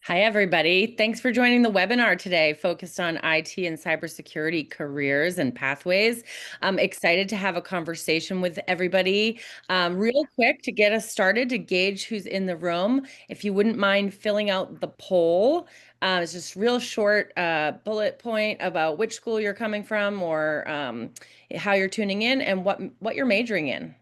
Hi, everybody. Thanks for joining the webinar today, focused on IT and cybersecurity careers and pathways. I'm excited to have a conversation with everybody. Real quick, to get us started, to gauge who's in the room, if you wouldn't mind filling out the poll. It's just real short bullet point about which school you're coming from or how you're tuning in and what you're majoring in.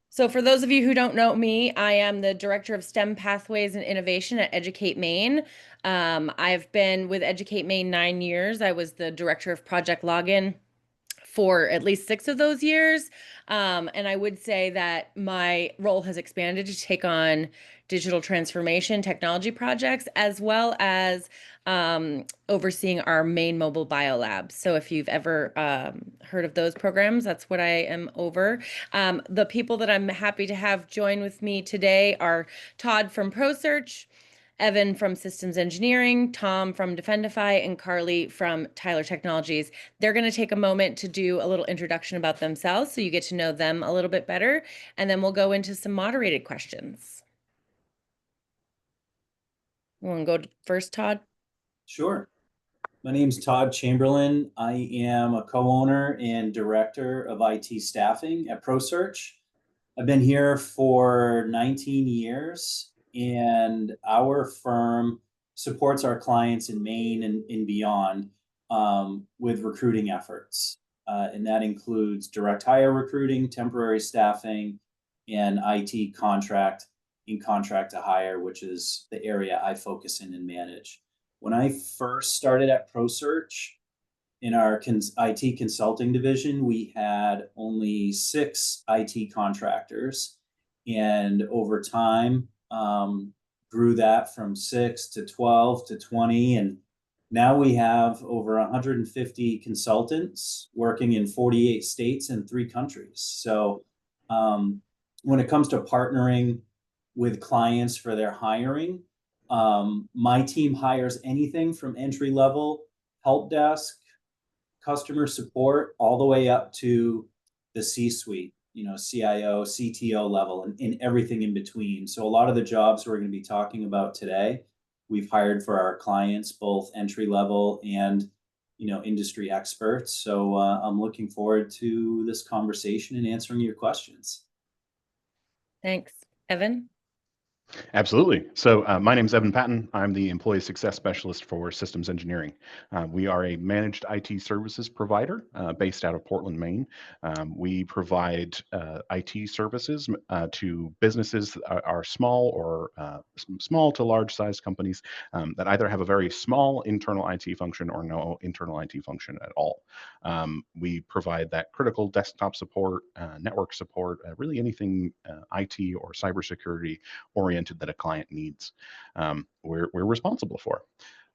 So for those of you who don't know me, I am the Director of STEM Pathways and Innovation at Educate Maine. I've been with Educate Maine 9 years. I was the Director of Project Login for at least 6 of those years. And I would say that my role has expanded to take on digital transformation technology projects, as well as overseeing our Maine Mobile Biolab. So if you've ever heard of those programs, that's what I am over. The people that I'm happy to have join with me today are Todd from ProSearch, Evan from Systems Engineering, Tom from Defendify, and Carly from Tyler Technologies. They're going to take a moment to do a little introduction about themselves so you get to know them a little bit better, and then we'll go into some moderated questions. You want to go first, Todd? Sure. My name's Todd Chamberlain. I am a co-owner and director of IT staffing at ProSearch. I've been here for 19 years, and our firm supports our clients in Maine and beyond with recruiting efforts. And that includes direct hire recruiting, temporary staffing, and IT contract to hire, which is the area I focus in and manage. When I first started at ProSearch, in our IT consulting division, we had only 6 IT contractors, and over time, grew that from 6 to 12 to 20, and now we have over 150 consultants working in 48 states and 3 countries. So, when it comes to partnering with clients for their hiring, my team hires anything from entry level help desk, customer support, all the way up to the C-suite, CIO, CTO level, and everything in between. So a lot of the jobs we're going to be talking about today, we've hired for our clients, both entry level and industry experts. So I'm looking forward to this conversation and answering your questions. Thanks. Evan? Absolutely. So my name is Evan Patton. I'm the Employee Success Specialist for Systems Engineering. We are a managed IT services provider based out of Portland, Maine. We provide IT services to businesses that are small or small to large size companies that either have a very small internal IT function or no internal IT function at all. We provide that critical desktop support, network support, really anything IT or cybersecurity oriented that a client needs, we're responsible for.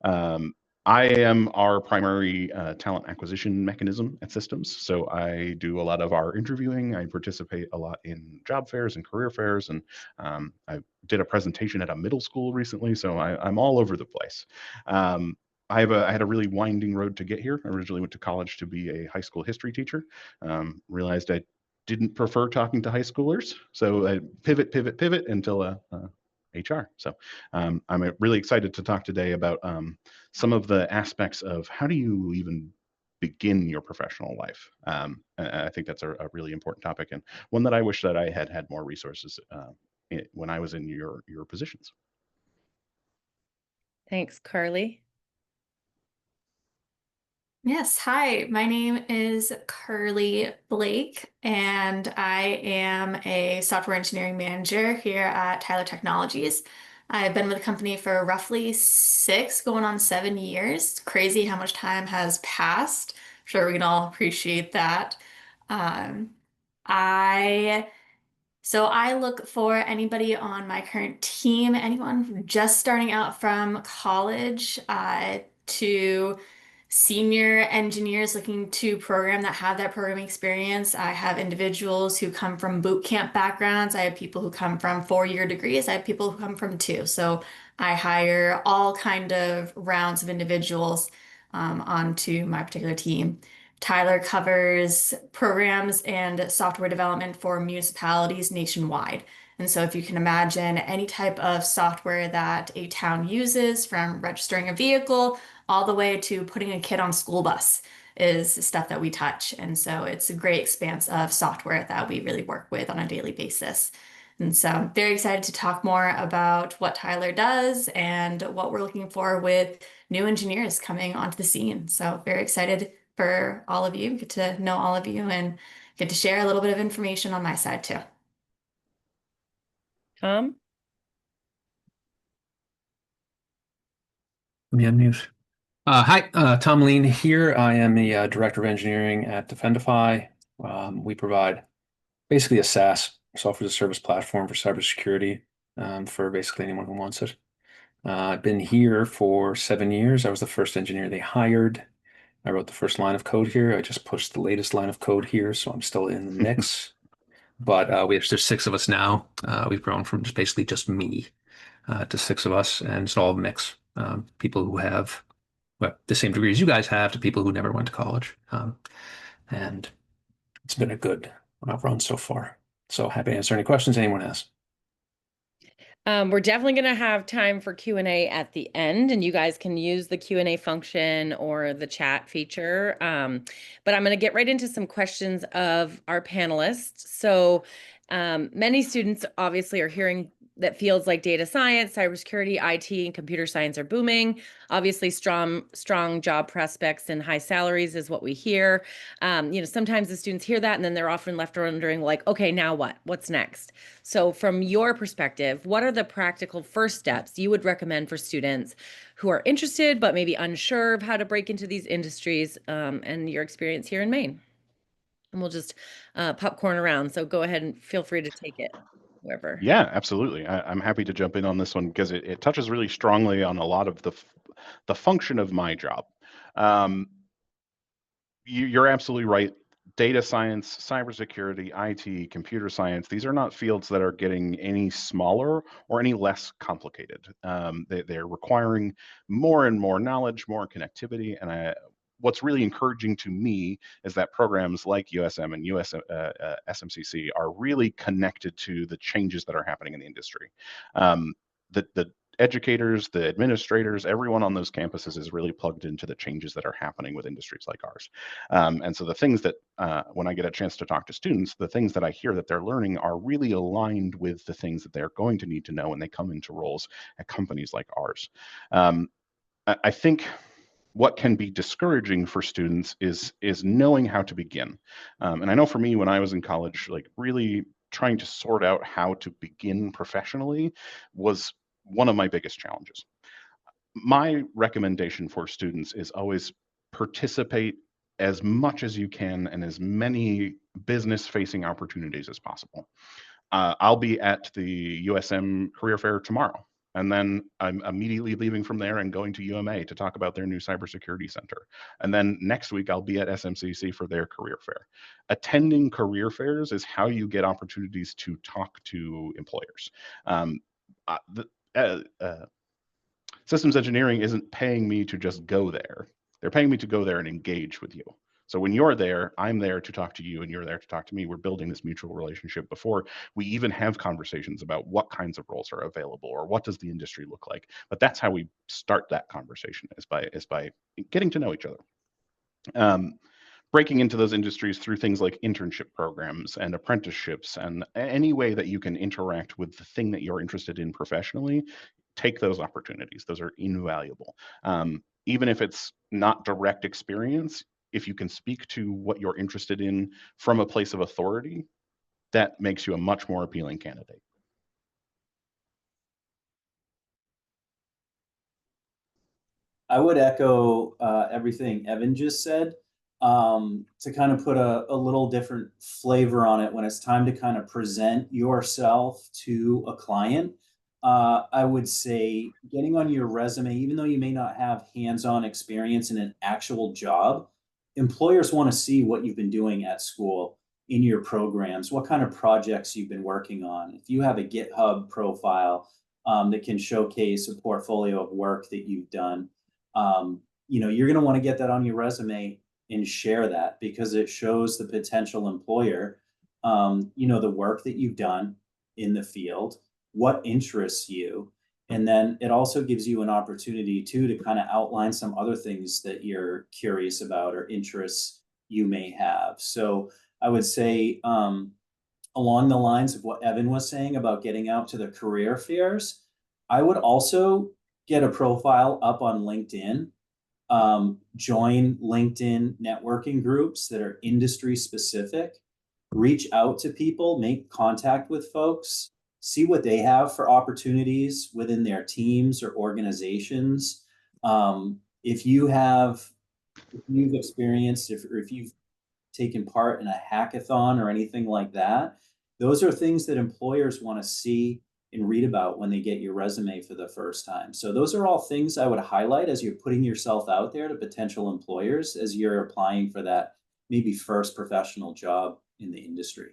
I am our primary talent acquisition mechanism at Systems. So I do a lot of our interviewing. I participate a lot in job fairs and career fairs. And I did a presentation at a middle school recently. So I'm all over the place. I had a really winding road to get here. I originally went to college to be a high school history teacher. Realized I didn't prefer talking to high schoolers. So I pivot until HR. So I'm really excited to talk today about some of the aspects of how do you even begin your professional life. I think that's a really important topic, and one that I wish that I had more resources when I was in your positions. Thanks. Carly? Yes, hi, my name is Carly Blake, and I am a software engineering manager here at Tyler Technologies. I've been with the company for roughly 6, going on 7 years. It's crazy how much time has passed. I'm sure we can all appreciate that. Um, I so I look for anybody on my current team, anyone just starting out from college, to senior engineers looking to program that have that programming experience. I have individuals who come from boot camp backgrounds. I have people who come from 4-year degrees. I have people who come from 2. So I hire all kind of rounds of individuals onto my particular team Tyler covers programs and software development for municipalities nationwide. And so if you can imagine any type of software that a town uses, from registering a vehicle all the way to putting a kid on a school bus, is stuff that we touch. And so it's a great expanse of software that we really work with on a daily basis. And so I'm very excited to talk more about what Tyler does and what we're looking for with new engineers coming onto the scene. So very excited for all of you, get to know all of you and get to share a little bit of information on my side too. Tom? Let me unmute. Hi, Tom Lean here. I am the Director of Engineering at Defendify. We provide basically a SaaS, software as a service platform for cybersecurity for basically anyone who wants it. I've been here for 7 years. I was the first engineer they hired. I wrote the first line of code here. I just pushed the latest line of code here, so I'm still in the mix. But there's 6 of us now. We've grown from basically just me to 6 of us, and it's all a mix. People who have the same degree as you guys have to people who never went to college. And it's been a good run so far. So happy to answer any questions anyone has. We're definitely going to have time for Q&A at the end, and you guys can use the Q&A function or the chat feature. But I'm going to get right into some questions of our panelists. So many students obviously are hearing that fields like data science, cybersecurity, IT, and computer science are booming. Obviously, strong job prospects and high salaries is what we hear. Sometimes the students hear that and then they're often left wondering, like, okay, now what? What's next? So from your perspective, what are the practical first steps you would recommend for students who are interested but maybe unsure of how to break into these industries, and your experience here in Maine? And we'll just popcorn around. So go ahead and feel free to take it. Whoever. Yeah, absolutely. I'm happy to jump in on this one because it touches really strongly on a lot of the function of my job. You're absolutely right. Data science, cybersecurity, IT, computer science, these are not fields that are getting any smaller or any less complicated. They're requiring more and more knowledge, more connectivity, and what's really encouraging to me is that programs like USM and SMCC are really connected to the changes that are happening in the industry. The educators, the administrators, everyone on those campuses is really plugged into the changes that are happening with industries like ours. And so the things that, when I get a chance to talk to students, the things that I hear that they're learning are really aligned with the things that they're going to need to know when they come into roles at companies like ours. I think what can be discouraging for students is knowing how to begin. And I know for me, when I was in college, like really trying to sort out how to begin professionally was one of my biggest challenges. My recommendation for students is always participate as much as you can and as many business-facing opportunities as possible. I'll be at the USM Career Fair tomorrow. And then I'm immediately leaving from there and going to UMA to talk about their new cybersecurity center. And then next week, I'll be at SMCC for their career fair. Attending career fairs is how you get opportunities to talk to employers. Systems engineering isn't paying me to just go there. They're paying me to go there and engage with you. So when you're there, I'm there to talk to you and you're there to talk to me. We're building this mutual relationship before we even have conversations about what kinds of roles are available or what does the industry look like. But that's how we start that conversation, is by getting to know each other. Breaking into those industries through things like internship programs and apprenticeships and any way that you can interact with the thing that you're interested in professionally, take those opportunities. Those are invaluable. Even if it's not direct experience, if you can speak to what you're interested in from a place of authority, that makes you a much more appealing candidate. I would echo everything Evan just said. To kind of put a little different flavor on it when it's time to kind of present yourself to a client, I would say getting on your resume, even though you may not have hands-on experience in an actual job, employers want to see what you've been doing at school in your programs, what kind of projects you've been working on. If you have a GitHub profile that can showcase a portfolio of work that you've done, you're going to want to get that on your resume and share that, because it shows the potential employer, the work that you've done in the field, what interests you. And then it also gives you an opportunity too to kind of outline some other things that you're curious about or interests you may have. So I would say, along the lines of what Evan was saying about getting out to the career fairs, I would also get a profile up on LinkedIn, join LinkedIn networking groups that are industry specific, reach out to people, make contact with folks, see what they have for opportunities within their teams or organizations. If you've experienced, if you've taken part in a hackathon or anything like that, those are things that employers want to see and read about when they get your resume for the first time. So those are all things I would highlight as you're putting yourself out there to potential employers as you're applying for that maybe first professional job in the industry.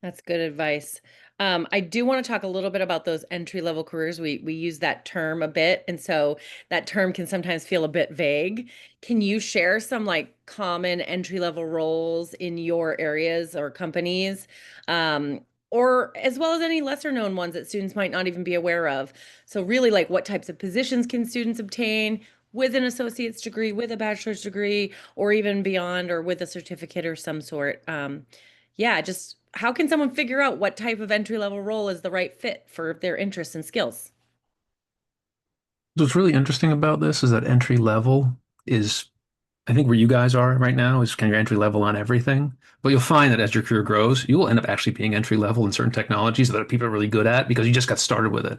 That's good advice. I do want to talk a little bit about those entry-level careers. We use that term a bit, and so that term can sometimes feel a bit vague. Can you share some like common entry-level roles in your areas or companies, or as well as any lesser-known ones that students might not even be aware of? So really, like what types of positions can students obtain with an associate's degree, with a bachelor's degree, or even beyond, or with a certificate or some sort? Yeah, just how can someone figure out what type of entry level role is the right fit for their interests and skills? What's really interesting about this is that entry level is, I think where you guys are right now is kind of your entry level on everything. But you'll find that as your career grows, you will end up actually being entry level in certain technologies that people are really good at because you just got started with it.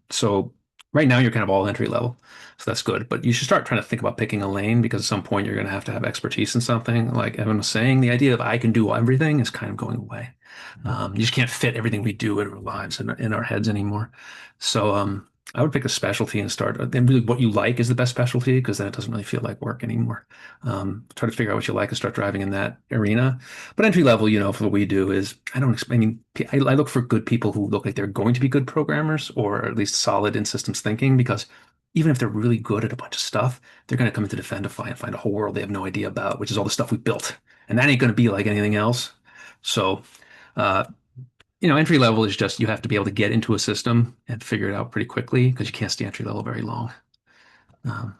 So right now you're kind of all entry level. So that's good. But you should start trying to think about picking a lane because at some point you're going to have expertise in something. Like Evan was saying, the idea of I can do everything is kind of going away. You just can't fit everything we do in our lives and in our heads anymore. So I would pick a specialty and start. And really, what you like is the best specialty because then it doesn't really feel like work anymore. Try to figure out what you like and start driving in that arena. But entry level, for what we do is I don't. I mean, I look for good people who look like they're going to be good programmers or at least solid in systems thinking because even if they're really good at a bunch of stuff, they're going to come into Defendify and find a whole world they have no idea about, which is all the stuff we built, and that ain't going to be like anything else. So. Uh, Entry level is just you have to be able to get into a system and figure it out pretty quickly because you can't stay entry level very long.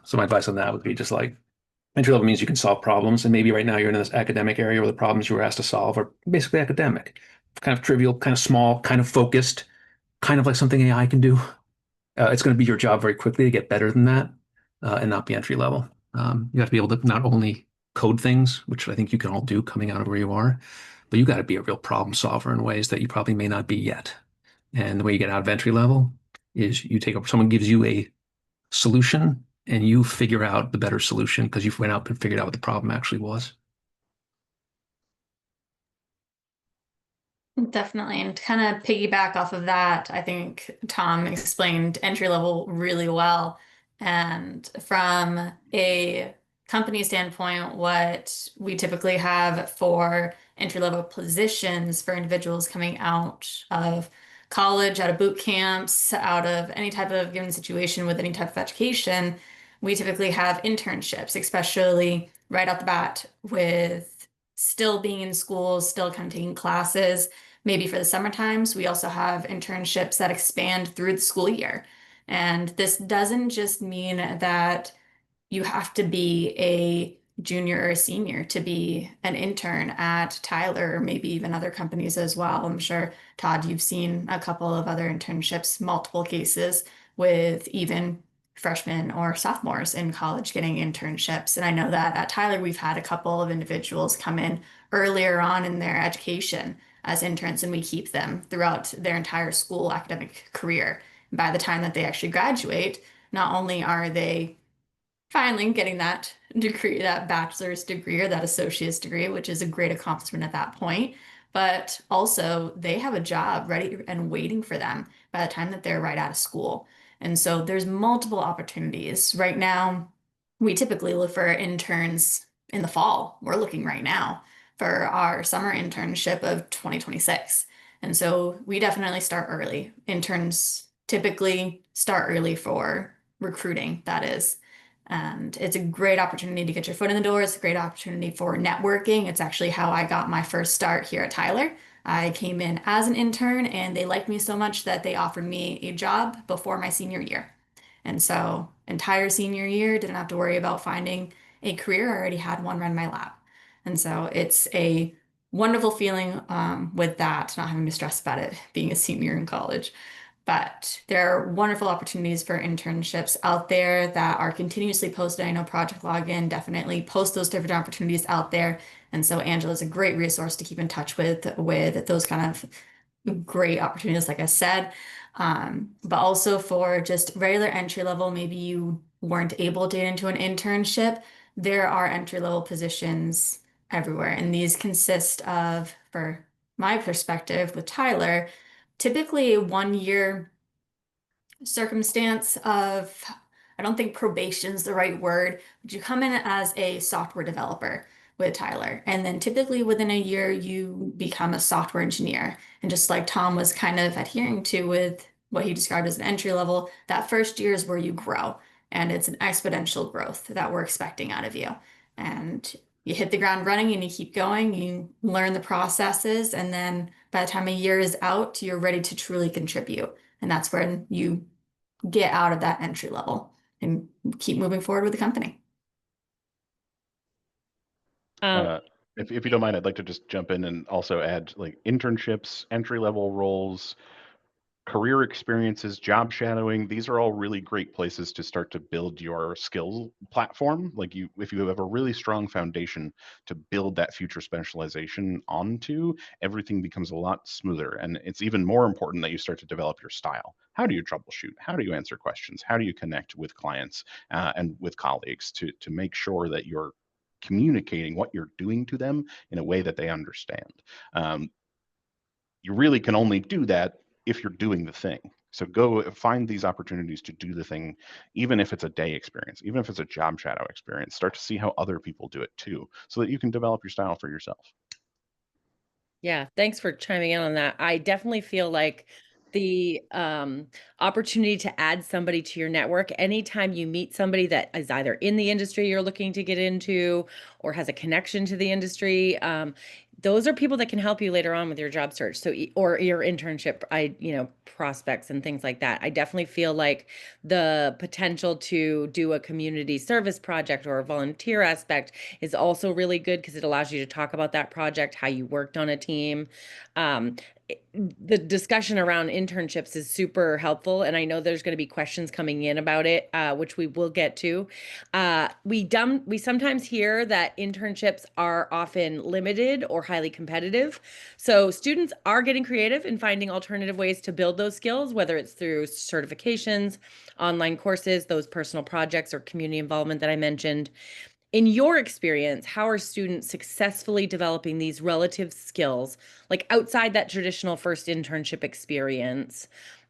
So my advice on that would be just like entry level means you can solve problems. And maybe right now you're in this academic area where the problems you were asked to solve are basically academic, kind of trivial, kind of small, kind of focused, kind of like something AI can do. It's going to be your job very quickly to get better than that and not be entry level. You have to be able to not only code things, which I think you can all do coming out of where you are, but you got to be a real problem solver in ways that you probably may not be yet. And the way you get out of entry level is you take up, someone gives you a solution and you figure out the better solution because you went out and figured out what the problem actually was. Definitely. And to kind of piggyback off of that, I think Tom explained entry level really well. And from a company standpoint, what we typically have for entry level positions for individuals coming out of college, out of boot camps, out of any type of given situation with any type of education, we typically have internships, especially right off the bat with still being in school, still kind of taking classes. Maybe for the summer times, we also have internships that expand through the school year. And this doesn't just mean that you have to be a junior or a senior to be an intern at Tyler or maybe even other companies as well. I'm sure, Todd, you've seen a couple of other internships, multiple cases with even freshmen or sophomores in college getting internships. And I know that at Tyler, we've had a couple of individuals come in earlier on in their education as interns, and we keep them throughout their entire school academic career. By the time that they actually graduate, not only are they finally getting that degree, that bachelor's degree or that associate's degree, which is a great accomplishment at that point, but also they have a job ready and waiting for them by the time that they're right out of school. And so there's multiple opportunities. Right now, we typically look for interns in the fall. We're looking right now for our summer internship of 2026. And so we definitely start early. Interns typically start early for recruiting, that is. And it's a great opportunity to get your foot in the door. It's a great opportunity for networking. It's actually how I got my first start here at Tyler. I came in as an intern and they liked me so much that they offered me a job before my senior year. And so, entire senior year, didn't have to worry about finding a career. I already had one right in my lap. And so, it's a wonderful feeling with that, not having to stress about it being a senior in college. But there are wonderful opportunities for internships out there that are continuously posted. I know Project Login definitely posts those different opportunities out there. And so Angela is a great resource to keep in touch with those kind of great opportunities, like I said. But also for just regular entry level, maybe you weren't able to get into an internship, there are entry level positions everywhere. And these consist of, for my perspective with Tyler, typically a 1 year circumstance of, I don't think probation is the right word, but you come in as a software developer with Tyler. And then typically within a year, you become a software engineer. And just like Tom was kind of adhering to with what he described as an entry level, that first year is where you grow. And it's an exponential growth that we're expecting out of you. And you hit the ground running and you keep going, you learn the processes, and then by the time a year is out, you're ready to truly contribute. And that's when you get out of that entry level and keep moving forward with the company. If you don't mind, I'd like to just jump in and also add like internships, entry level roles, career experiences, job shadowing. These are all really great places to start to build your skill platform. Like if you have a really strong foundation to build that future specialization onto, everything becomes a lot smoother. And it's even more important that you start to develop your style. How do you troubleshoot? How do you answer questions? How do you connect with clients and with colleagues to make sure that you're communicating what you're doing to them in a way that they understand? You really can only do that if you're doing the thing. So go find these opportunities to do the thing, even if it's a day experience, even if it's a job shadow experience. Start to see how other people do it too, so that you can develop your style for yourself. Yeah, thanks for chiming in on that. I definitely feel like the opportunity to add somebody to your network, anytime you meet somebody that is either in the industry you're looking to get into or has a connection to the industry, those are people that can help you later on with your job search. So, or your internship, prospects and things like that. I definitely feel like the potential to do a community service project or a volunteer aspect is also really good because it allows you to talk about that project, how you worked on a team. The discussion around internships is super helpful, and I know there's going to be questions coming in about it, which we will get to. We sometimes hear that internships are often limited or highly competitive. So students are getting creative in finding alternative ways to build those skills, whether it's through certifications, online courses, those personal projects, or community involvement that I mentioned. In your experience, how are students successfully developing these relative skills, like outside that traditional first internship experience?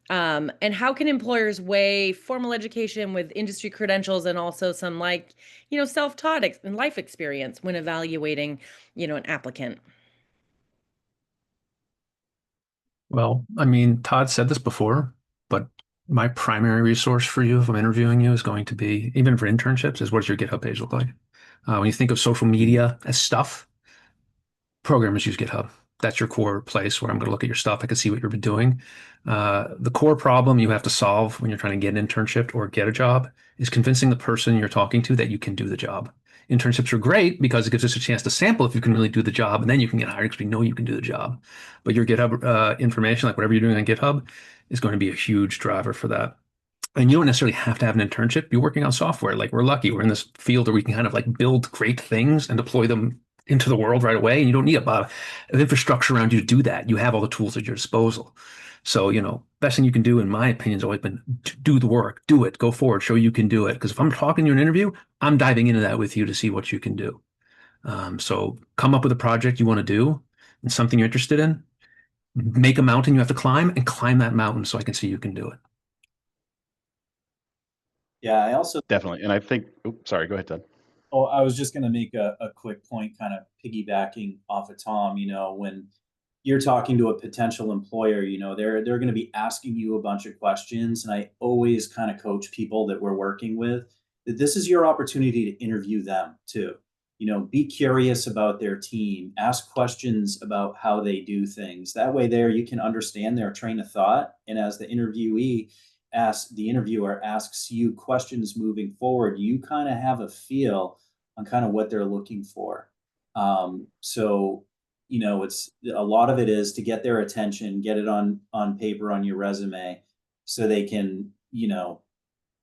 And how can employers weigh formal education with industry credentials and also some self-taught and life experience when evaluating, an applicant? Well, I mean, Todd said this before, but my primary resource for you if I'm interviewing you is going to be, even for internships, is what does your GitHub page look like? When you think of social media as stuff, programmers use GitHub. That's your core place where I'm going to look at your stuff. I can see what you've been doing. The core problem you have to solve when you're trying to get an internship or get a job is convincing the person you're talking to that you can do the job. Internships are great because it gives us a chance to sample if you can really do the job, and then you can get hired because we know you can do the job. But your GitHub information, like whatever you're doing on GitHub, is going to be a huge driver for that. And you don't necessarily have to have an internship. You're working on software. Like we're lucky. We're in this field where we can kind of like build great things and deploy them into the world right away. And you don't need a lot of infrastructure around you to do that. You have all the tools at your disposal. So, best thing you can do, in my opinion, has always been do the work, do it, go forward, show you can do it. Because if I'm talking to you in an interview, I'm diving into that with you to see what you can do. So come up with a project you want to do and something you're interested in. Make a mountain you have to climb and climb that mountain so I can see you can do it. Yeah, I also Definitely. And I think, sorry, go ahead, Ted. Oh, I was just going to make a quick point, kind of piggybacking off of Tom. When you're talking to a potential employer, they're going to be asking you a bunch of questions. And I always kind of coach people that we're working with that this is your opportunity to interview them too. Be curious about their team, ask questions about how they do things. That way there you can understand their train of thought. And as the interviewer asks you questions moving forward, you kind of have a feel on kind of what they're looking for. So it's a lot of it is to get their attention, get it on paper on your resume so they can,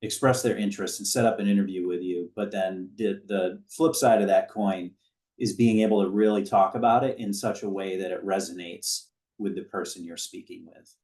express their interest and set up an interview with you. But then the flip side of that coin is being able to really talk about it in such a way that it resonates with the person you're speaking with.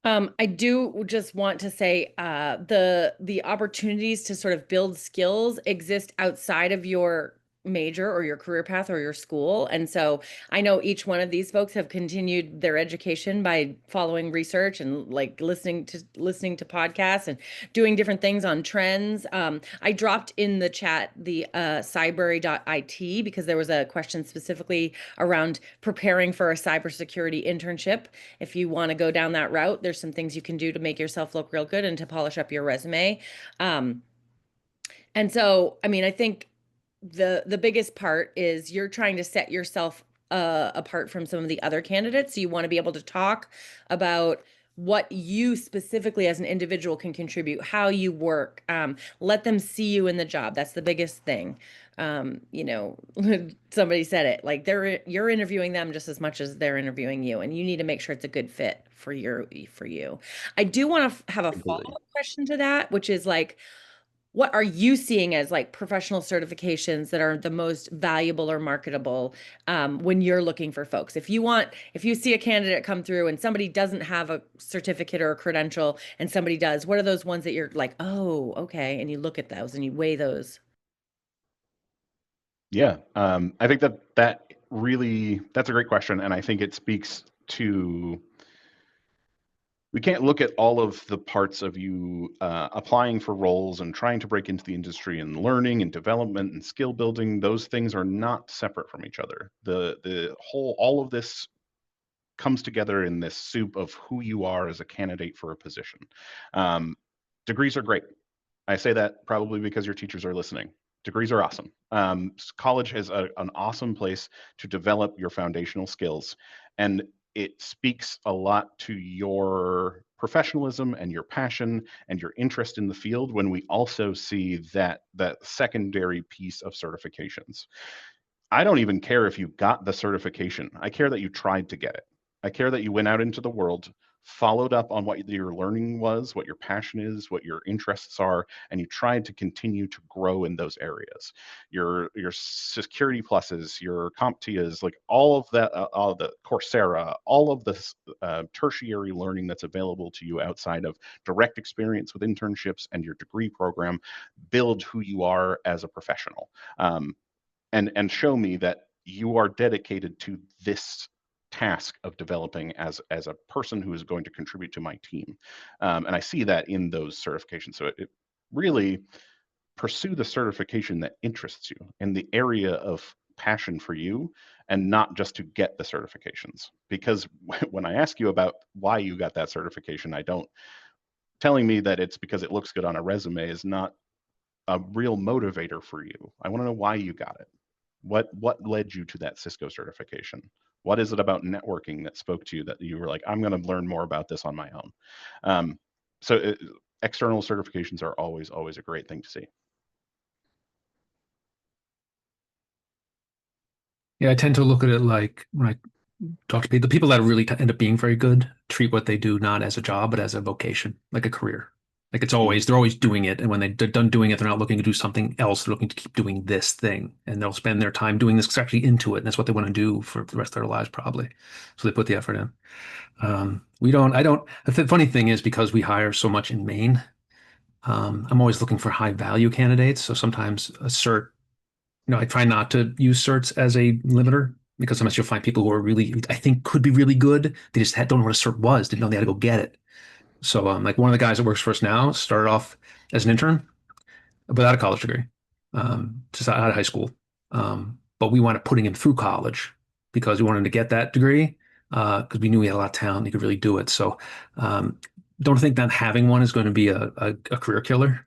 I do just want to say the opportunities to sort of build skills exist outside of your major or your career path or your school. And so I know each one of these folks have continued their education by following research and like listening to podcasts and doing different things on trends. I dropped in the chat the cybery.it because there was a question specifically around preparing for a cybersecurity internship. If you want to go down that route, there's some things you can do to make yourself look real good and to polish up your resume. And so, I mean, I think the biggest part is you're trying to set yourself apart from some of the other candidates. So you want to be able to talk about what you specifically as an individual can contribute, how you work. Let them see you in the job. That's the biggest thing. Somebody said it, like you're interviewing them just as much as they're interviewing you, and you need to make sure it's a good fit for you. I do want to have a follow-up question to that, which is like, what are you seeing as like professional certifications that are the most valuable or marketable when you're looking for folks? If you see a candidate come through and somebody doesn't have a certificate or a credential and somebody does, what are those ones that you're like, oh, okay, and you look at those and you weigh those? Yeah, I think that's a great question, and I think it speaks to. We can't look at all of the parts of you applying for roles and trying to break into the industry and learning and development and skill building. Those things are not separate from each other. All of this comes together in this soup of who you are as a candidate for a position. Degrees are great. I say that probably because your teachers are listening. Degrees are awesome. College is an awesome place to develop your foundational skills. And it speaks a lot to your professionalism and your passion and your interest in the field when we also see that secondary piece of certifications. I don't even care if you got the certification. I care that you tried to get it. I care that you went out into the world, followed up on what your learning was, what your passion is, what your interests are, and you tried to continue to grow in those areas. Your security pluses, your CompTIAs, like all of that, all of the Coursera, all of the tertiary learning that's available to you outside of direct experience with internships and your degree program, build who you are as a professional. And show me that you are dedicated to this task of developing as a person who is going to contribute to my team. And I see that in those certifications. So it really pursue the certification that interests you in the area of passion for you and not just to get the certifications. Because when I ask you about why you got that certification, telling me that it's because it looks good on a resume is not a real motivator for you. I want to know why you got it. What led you to that Cisco certification? What is it about networking that spoke to you that you were like, I'm going to learn more about this on my own? External certifications are always a great thing to see. Yeah, I tend to look at it like when I talk to people, the people that really end up being very good treat what they do not as a job, but as a vocation, like a career. Like they're always doing it. And when they're done doing it, they're not looking to do something else. They're looking to keep doing this thing. And they'll spend their time doing this actually into it. And that's what they want to do for the rest of their lives, probably. So they put the effort in. The funny thing is because we hire so much in Maine, I'm always looking for high value candidates. So sometimes a cert, I try not to use certs as a limiter because sometimes you'll find people who are really, I think could be really good. They just don't know what a cert was. Didn't know they had to go get it. So like one of the guys that works for us now started off as an intern without a college degree, just out of high school. but we wound up putting him through college because we wanted him to get that degree because we knew he had a lot of talent and he could really do it. So don't think that having one is going to be a career killer.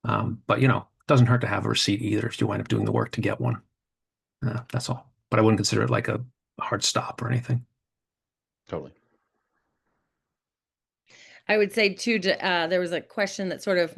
But it doesn't hurt to have a receipt either if you wind up doing the work to get one. That's all. But I wouldn't consider it like a hard stop or anything. Totally. I would say too, there was a question that sort of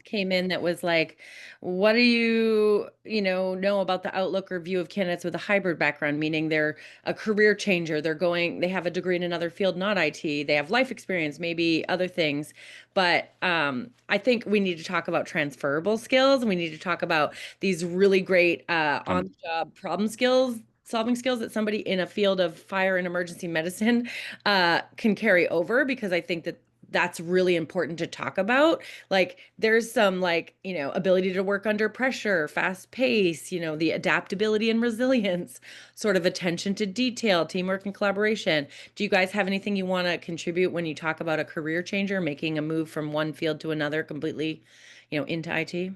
came in that was like, what do you know about the outlook or view of candidates with a hybrid background, meaning they're a career changer, they have a degree in another field, not IT, they have life experience, maybe other things. But I think we need to talk about transferable skills, and we need to talk about these really great on-the-job problem skills, solving skills that somebody in a field of fire and emergency medicine can carry over, because I think that that's really important to talk about. Like there's some ability to work under pressure, fast pace, the adaptability and resilience, sort of attention to detail, teamwork and collaboration. Do you guys have anything you want to contribute when you talk about a career changer, making a move from one field to another completely, into IT?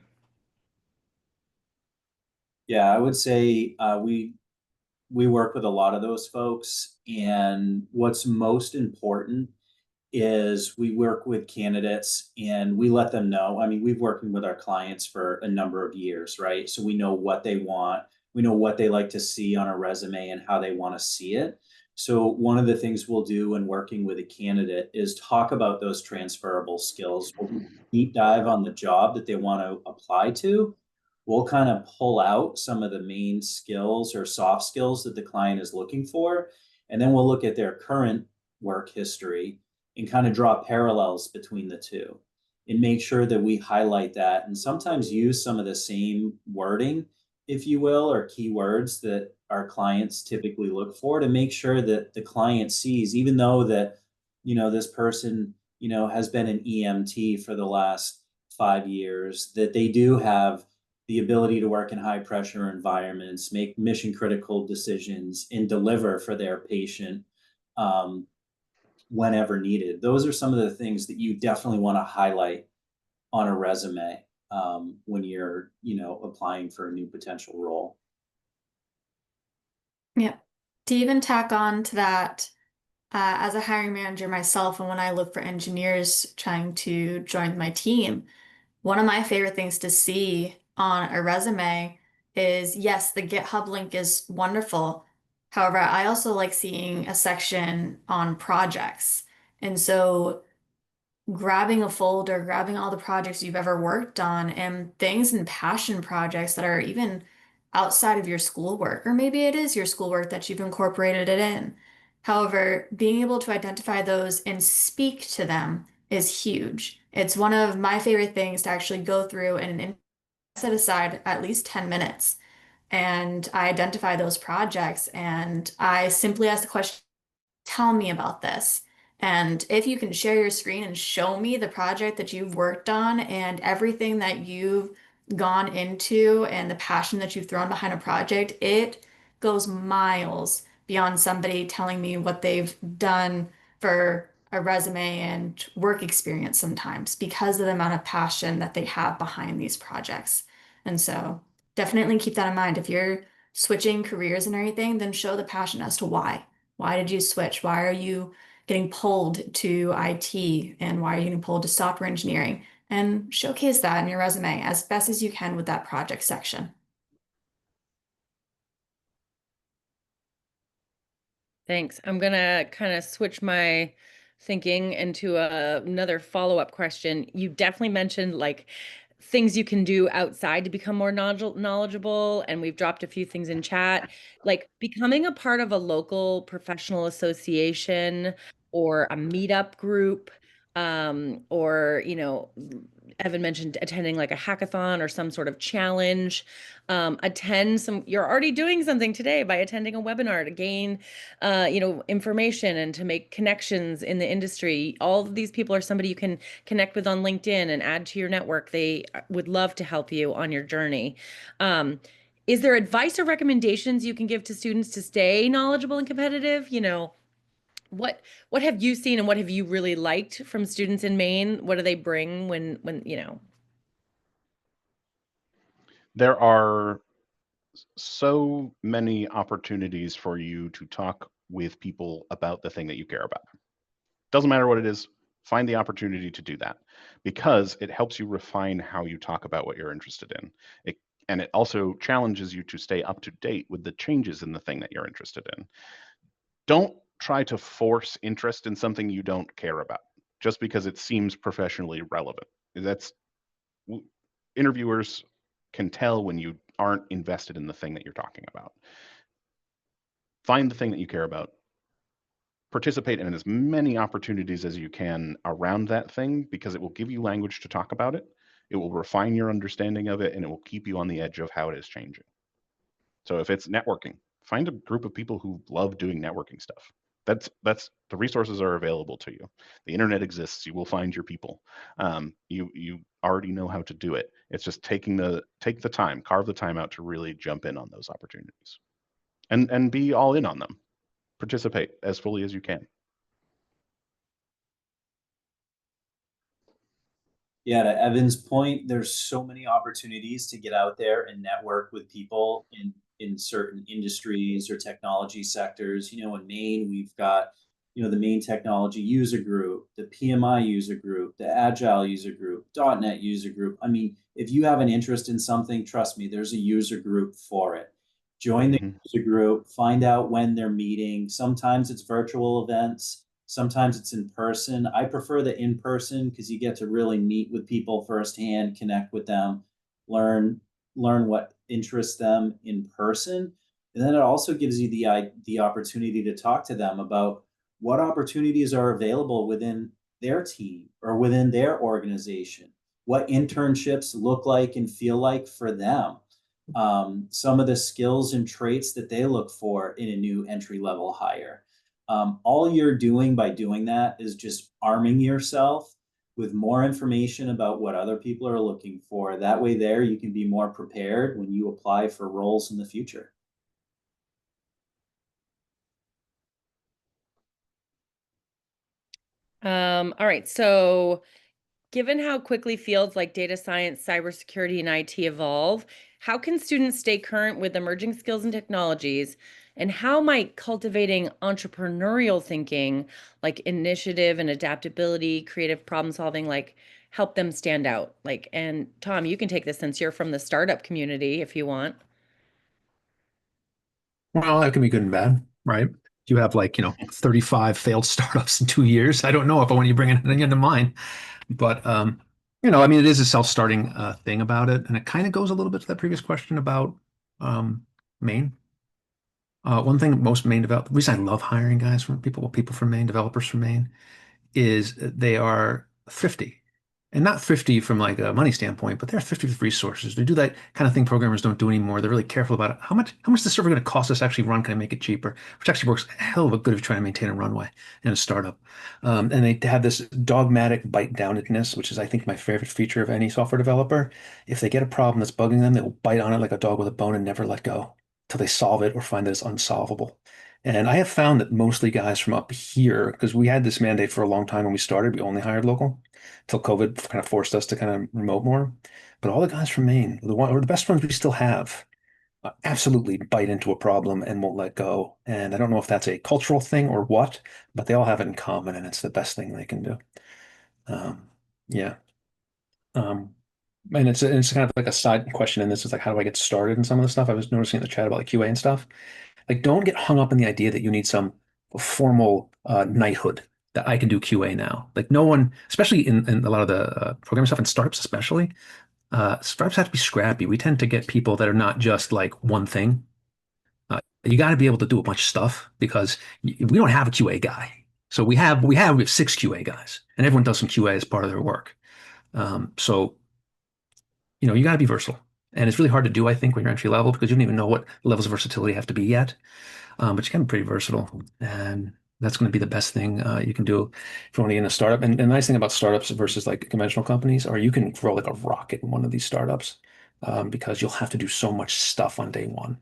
Yeah, I would say we work with a lot of those folks, and what's most important is we work with candidates and we let them know. I mean, we've working with our clients for a number of years, right? So we know what they want, we know what they like to see on a resume and how they want to see it. So one of the things we'll do when working with a candidate is talk about those transferable skills. We'll deep dive on the job that they want to apply to. We'll kind of pull out some of the main skills or soft skills that the client is looking for, and then we'll look at their current work history and kind of draw parallels between the two and make sure that we highlight that and sometimes use some of the same wording, if you will, or keywords that our clients typically look for, to make sure that the client sees, even though that, this person, has been an EMT for the last 5 years, that they do have the ability to work in high pressure environments, make mission critical decisions, and deliver for their patient whenever needed. Those are some of the things that you definitely want to highlight on a resume when you're, applying for a new potential role. Yeah. To even tack on to that, as a hiring manager myself, and when I look for engineers trying to join my team, one of my favorite things to see on a resume is, yes, the GitHub link is wonderful. However, I also like seeing a section on projects. And so grabbing a folder, grabbing all the projects you've ever worked on and things and passion projects that are even outside of your schoolwork, or maybe it is your schoolwork that you've incorporated it in. However, being able to identify those and speak to them is huge. It's one of my favorite things to actually go through and set aside at least 10 minutes. And I identify those projects and I simply ask the question, tell me about this. And if you can share your screen and show me the project that you've worked on and everything that you've gone into and the passion that you've thrown behind a project, it goes miles beyond somebody telling me what they've done for a resume and work experience sometimes, because of the amount of passion that they have behind these projects. And so definitely keep that in mind. If you're switching careers and everything, then show the passion as to why. Why did you switch? Why are you getting pulled to IT, and why are you getting pulled to software engineering? And showcase that in your resume as best as you can with that project section. Thanks. I'm gonna kind of switch my thinking into another follow-up question. You definitely mentioned like things you can do outside to become more knowledgeable, and we've dropped a few things in chat, like becoming a part of a local professional association or a meetup group, or Evan mentioned attending like a hackathon or some sort of challenge. You're already doing something today by attending a webinar to gain information and to make connections in the industry. All of these people are somebody you can connect with on LinkedIn and add to your network. They would love to help you on your journey. Is there advice or recommendations you can give to students to stay knowledgeable and competitive? What have you seen and what have you really liked from students in Maine? What do they bring when? There are so many opportunities for you to talk with people about the thing that you care about. Doesn't matter what it is, find the opportunity to do that because it helps you refine how you talk about what you're interested in. And it also challenges you to stay up to date with the changes in the thing that you're interested in. Don't try to force interest in something you don't care about just because it seems professionally relevant. Interviewers can tell when you aren't invested in the thing that you're talking about. Find the thing that you care about. Participate in as many opportunities as you can around that thing because it will give you language to talk about it. It will refine your understanding of it, and it will keep you on the edge of how it is changing. So if it's networking, find a group of people who love doing networking stuff. That's the resources are available to you. The internet exists. You will find your people. You already know how to do it. It's just take the time, carve the time out to really jump in on those opportunities, and be all in on them. Participate as fully as you can. Yeah, to Evan's point, there's so many opportunities to get out there and network with people in certain industries or technology sectors. You know, in Maine, we've got, you know, the Maine Technology User Group, the PMI User Group, the Agile User Group, .NET User Group. I mean, if you have an interest in something, trust me, there's a user group for it. Join the user group, find out when they're meeting. Sometimes it's virtual events. Sometimes it's in person. I prefer the in person because you get to really meet with people firsthand, connect with them, learn what interests them in person. And then it also gives you the opportunity to talk to them about what opportunities are available within their team or within their organization, what internships look like and feel like for them, some of the skills and traits that they look for in a new entry level hire. All you're doing by doing that is just arming yourself with more information about what other people are looking for. That way there you can be more prepared when you apply for roles in the future. All right. So given how quickly fields like data science, cybersecurity, and IT evolve, how can students stay current with emerging skills and technologies? And how might cultivating entrepreneurial thinking, like initiative and adaptability, creative problem solving, like help them stand out? Like, and Tom, you can take this since you're from the startup community if you want. Well, that can be good and bad, right? You have 35 failed startups in 2 years. I don't know if I want you bringing anything into mine, but I mean, it is a self-starting thing about it, and it kind of goes a little bit to that previous question about Maine. One thing most Maine developers, the reason I love hiring guys from people from Maine, developers from Maine, is they are thrifty. And not thrifty from like a money standpoint, but they're thrifty with resources. They do that kind of thing programmers don't do anymore. They're really careful about it. How much is the server going to cost us to actually run? Can I make it cheaper? Which actually works a hell of a good if you're trying to maintain a runway in a startup. And they have this dogmatic bite downedness, which is I think my favorite feature of any software developer. If they get a problem that's bugging them, they will bite on it like a dog with a bone and never let go till they solve it or find that it's unsolvable. And I have found that mostly guys from up here, because we had this mandate for a long time when we started, we only hired local till COVID kind of forced us to kind of remote more. But all the guys from Maine, or the best ones we still have, absolutely bite into a problem and won't let go. And I don't know if that's a cultural thing or what, but they all have it in common, and it's the best thing they can do. Yeah. And it's kind of like a side question in this is like, how do I get started in some of the stuff? I was noticing in the chat about like QA and stuff. Like, don't get hung up in the idea that you need some formal knighthood that I can do QA now. Like, no one, especially in a lot of the programming stuff and startups, especially, startups have to be scrappy. We tend to get people that are not just like one thing. You got to be able to do a bunch of stuff because we don't have a QA guy. So we have 6 QA guys, and everyone does some QA as part of their work. So you got to be versatile, and it's really hard to do, I think, when you're entry level because you don't even know what levels of versatility have to be yet. But you can be pretty versatile, and that's going to be the best thing you can do if you want to get in a startup. And the nice thing about startups versus like conventional companies are you can grow like a rocket in one of these startups because you'll have to do so much stuff on day one.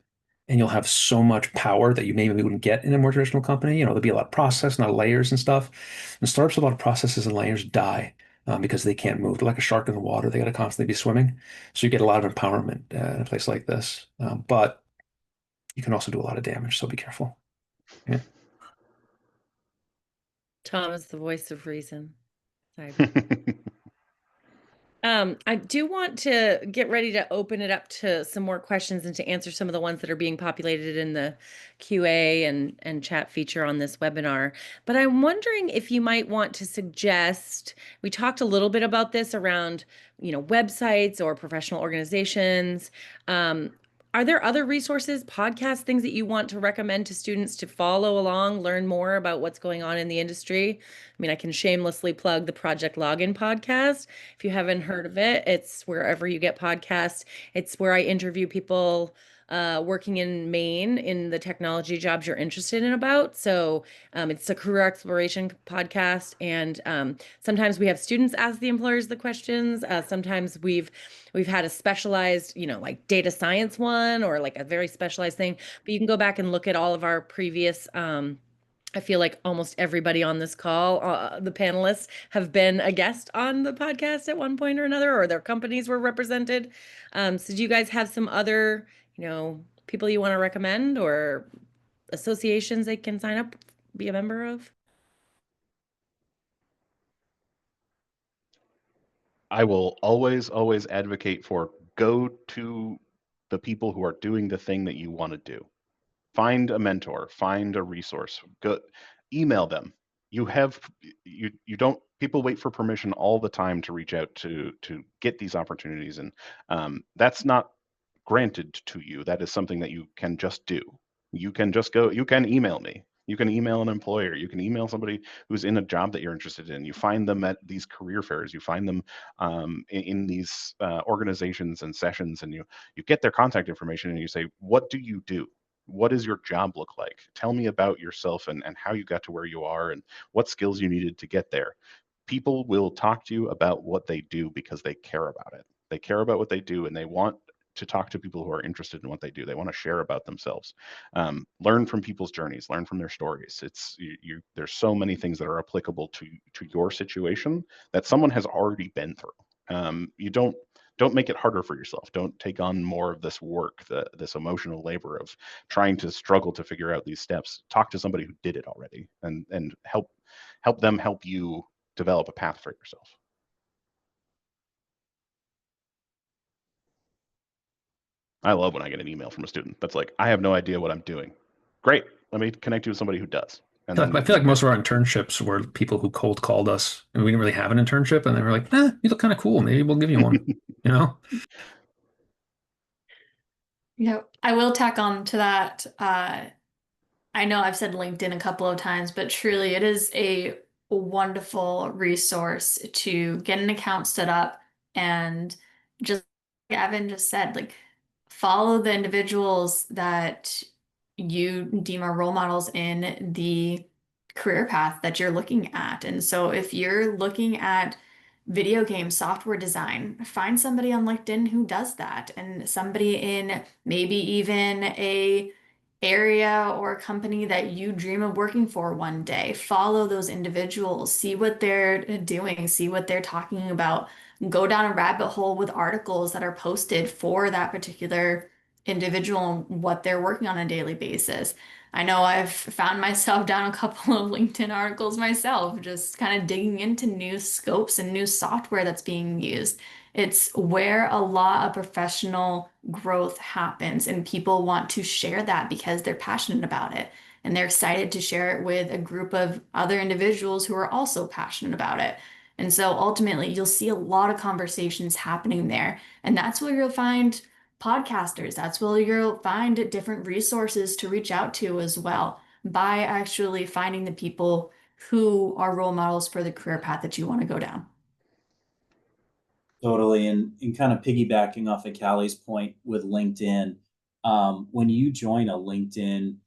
And you'll have so much power that you maybe wouldn't get in a more traditional company. There'll be a lot of process, not layers and stuff. And startups with a lot of processes and layers die because they can't move. They're like a shark in the water. They got to constantly be swimming. So you get a lot of empowerment in a place like this. But you can also do a lot of damage, so be careful. Yeah. Tom is the voice of reason. Sorry. I do want to get ready to open it up to some more questions and to answer some of the ones that are being populated in the QA and chat feature on this webinar. But I'm wondering if you might want to suggest, we talked a little bit about this around, websites or professional organizations. Are there other resources, podcasts, things that you want to recommend to students to follow along, learn more about what's going on in the industry? I mean, I can shamelessly plug the Project Login podcast. If you haven't heard of it, it's wherever you get podcasts. It's where I interview people working in Maine in the technology jobs you're interested in about. So it's a career exploration podcast. And sometimes we have students ask the employers the questions. Sometimes we've had a specialized, like data science one or like a very specialized thing. But you can go back and look at all of our previous I feel like almost everybody on this call, the panelists, have been a guest on the podcast at one point or another, or their companies were represented. So do you guys have some other, people you want to recommend or associations they can sign up, be a member of? I will always, always advocate for go to the people who are doing the thing that you want to do. Find a mentor, find a resource, go email them. You don't, people wait for permission all the time to reach out to get these opportunities. And that's not granted to you. That is something that you can just do. You can just go, you can email me. You can email an employer. You can email somebody who's in a job that you're interested in. You find them at these career fairs. You find them in these organizations and sessions, and you get their contact information and you say, what do you do? What does your job look like? Tell me about yourself and how you got to where you are and what skills you needed to get there. People will talk to you about what they do because they care about it. They care about what they do and they want to talk to people who are interested in what they do. They want to share about themselves. Learn from people's journeys, learn from their stories. There's so many things that are applicable to your situation that someone has already been through. You don't make it harder for yourself. Don't take on more of this work, this emotional labor of trying to struggle to figure out these steps. Talk to somebody who did it already and help them help you develop a path for yourself. I love when I get an email from a student that's like, I have no idea what I'm doing. Great. Let me connect you with somebody who does. And I feel like most of our internships were people who cold called us and we didn't really have an internship. And they were like, you look kind of cool. Maybe we'll give you one, I will tack on to that. I know I've said LinkedIn a couple of times, but truly it is a wonderful resource to get an account set up and just like Evan just said, like follow the individuals that you deem are role models in the career path that you're looking at. And so if you're looking at video game software design, find somebody on LinkedIn who does that and somebody in maybe even a area or a company that you dream of working for one day. Follow those individuals, see what they're doing, see what they're talking about. Go down a rabbit hole with articles that are posted for that particular individual and what they're working on a daily basis. I know I've found myself down a couple of LinkedIn articles myself, just kind of digging into new scopes and new software that's being used. It's where a lot of professional growth happens, and people want to share that because they're passionate about it and they're excited to share it with a group of other individuals who are also passionate about it. And so ultimately, you'll see a lot of conversations happening there. And that's where you'll find podcasters. That's where you'll find different resources to reach out to as well by actually finding the people who are role models for the career path that you want to go down. Totally. And kind of piggybacking off of Callie's point with LinkedIn, when you join a LinkedIn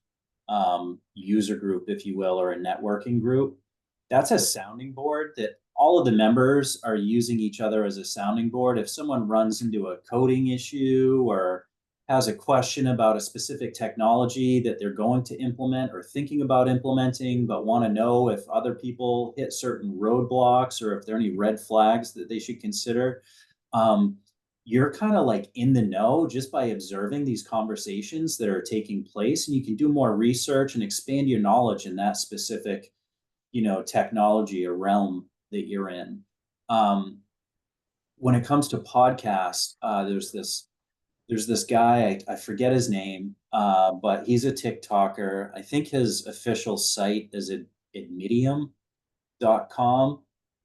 user group, if you will, or a networking group, that's a sounding board that all of the members are using each other as a sounding board. If someone runs into a coding issue or has a question about a specific technology that they're going to implement or thinking about implementing, but want to know if other people hit certain roadblocks or if there are any red flags that they should consider, you're kind of like in the know just by observing these conversations that are taking place, and you can do more research and expand your knowledge in that specific, technology or realm that you're in. Um, when it comes to podcasts, there's this guy, I forget his name, but he's a TikToker. I think his official site is admedium.com.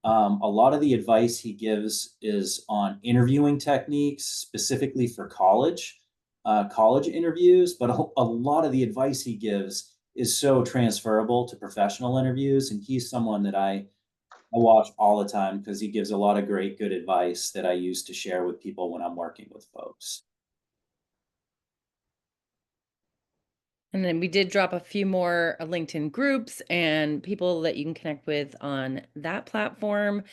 A lot of the advice he gives is on interviewing techniques, specifically for college interviews. But a lot of the advice he gives is so transferable to professional interviews. And he's someone that I watch all the time because he gives a lot of great, good advice that I use to share with people when I'm working with folks. And then we did drop a few more LinkedIn groups and people that you can connect with on that platform.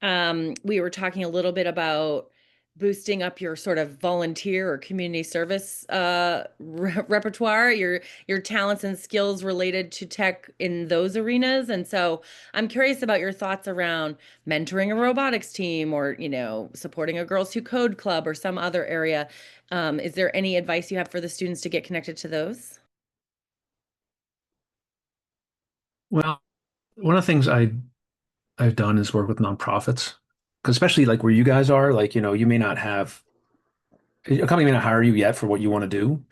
We were talking a little bit about boosting up your sort of volunteer or community service repertoire, your talents and skills related to tech in those arenas. And so I'm curious about your thoughts around mentoring a robotics team or, supporting a Girls Who Code club or some other area. Is there any advice you have for the students to get connected to those? Well, one of the things I've done is work with nonprofits, because especially like where you guys are, like, you may not have a company may not hire you yet for what you want to do,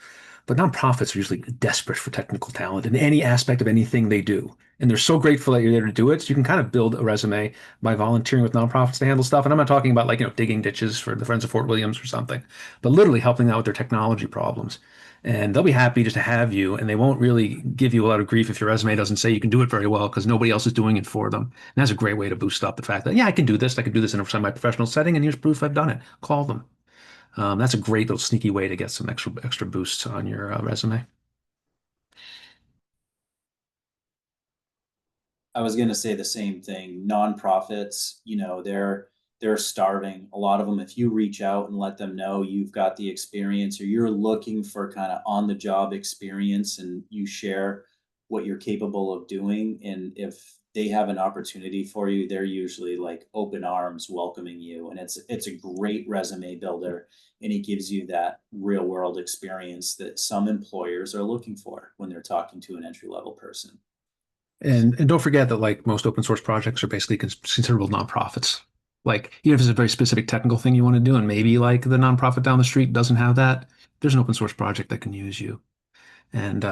but nonprofits are usually desperate for technical talent in any aspect of anything they do. And they're so grateful that you're there to do it. So you can kind of build a resume by volunteering with nonprofits to handle stuff. And I'm not talking about like, digging ditches for the Friends of Fort Williams or something, but literally helping out with their technology problems. And they'll be happy just to have you, and they won't really give you a lot of grief if your resume doesn't say you can do it very well because nobody else is doing it for them. And that's a great way to boost up the fact that, yeah, I can do this. I can do this in a semi-professional setting, and here's proof I've done it. Call them. That's a great little sneaky way to get some extra boosts on your resume. I was going to say the same thing. Nonprofits, they're starving. A lot of them, if you reach out and let them know you've got the experience or you're looking for kind of on the job experience and you share what you're capable of doing, and if they have an opportunity for you, they're usually like open arms welcoming you, and it's a great resume builder, and it gives you that real world experience that some employers are looking for when they're talking to an entry level person. And don't forget that like most open source projects are basically considerable nonprofits. Like even if it's a very specific technical thing you want to do, and maybe like the nonprofit down the street doesn't have that, there's an open source project that can use you. And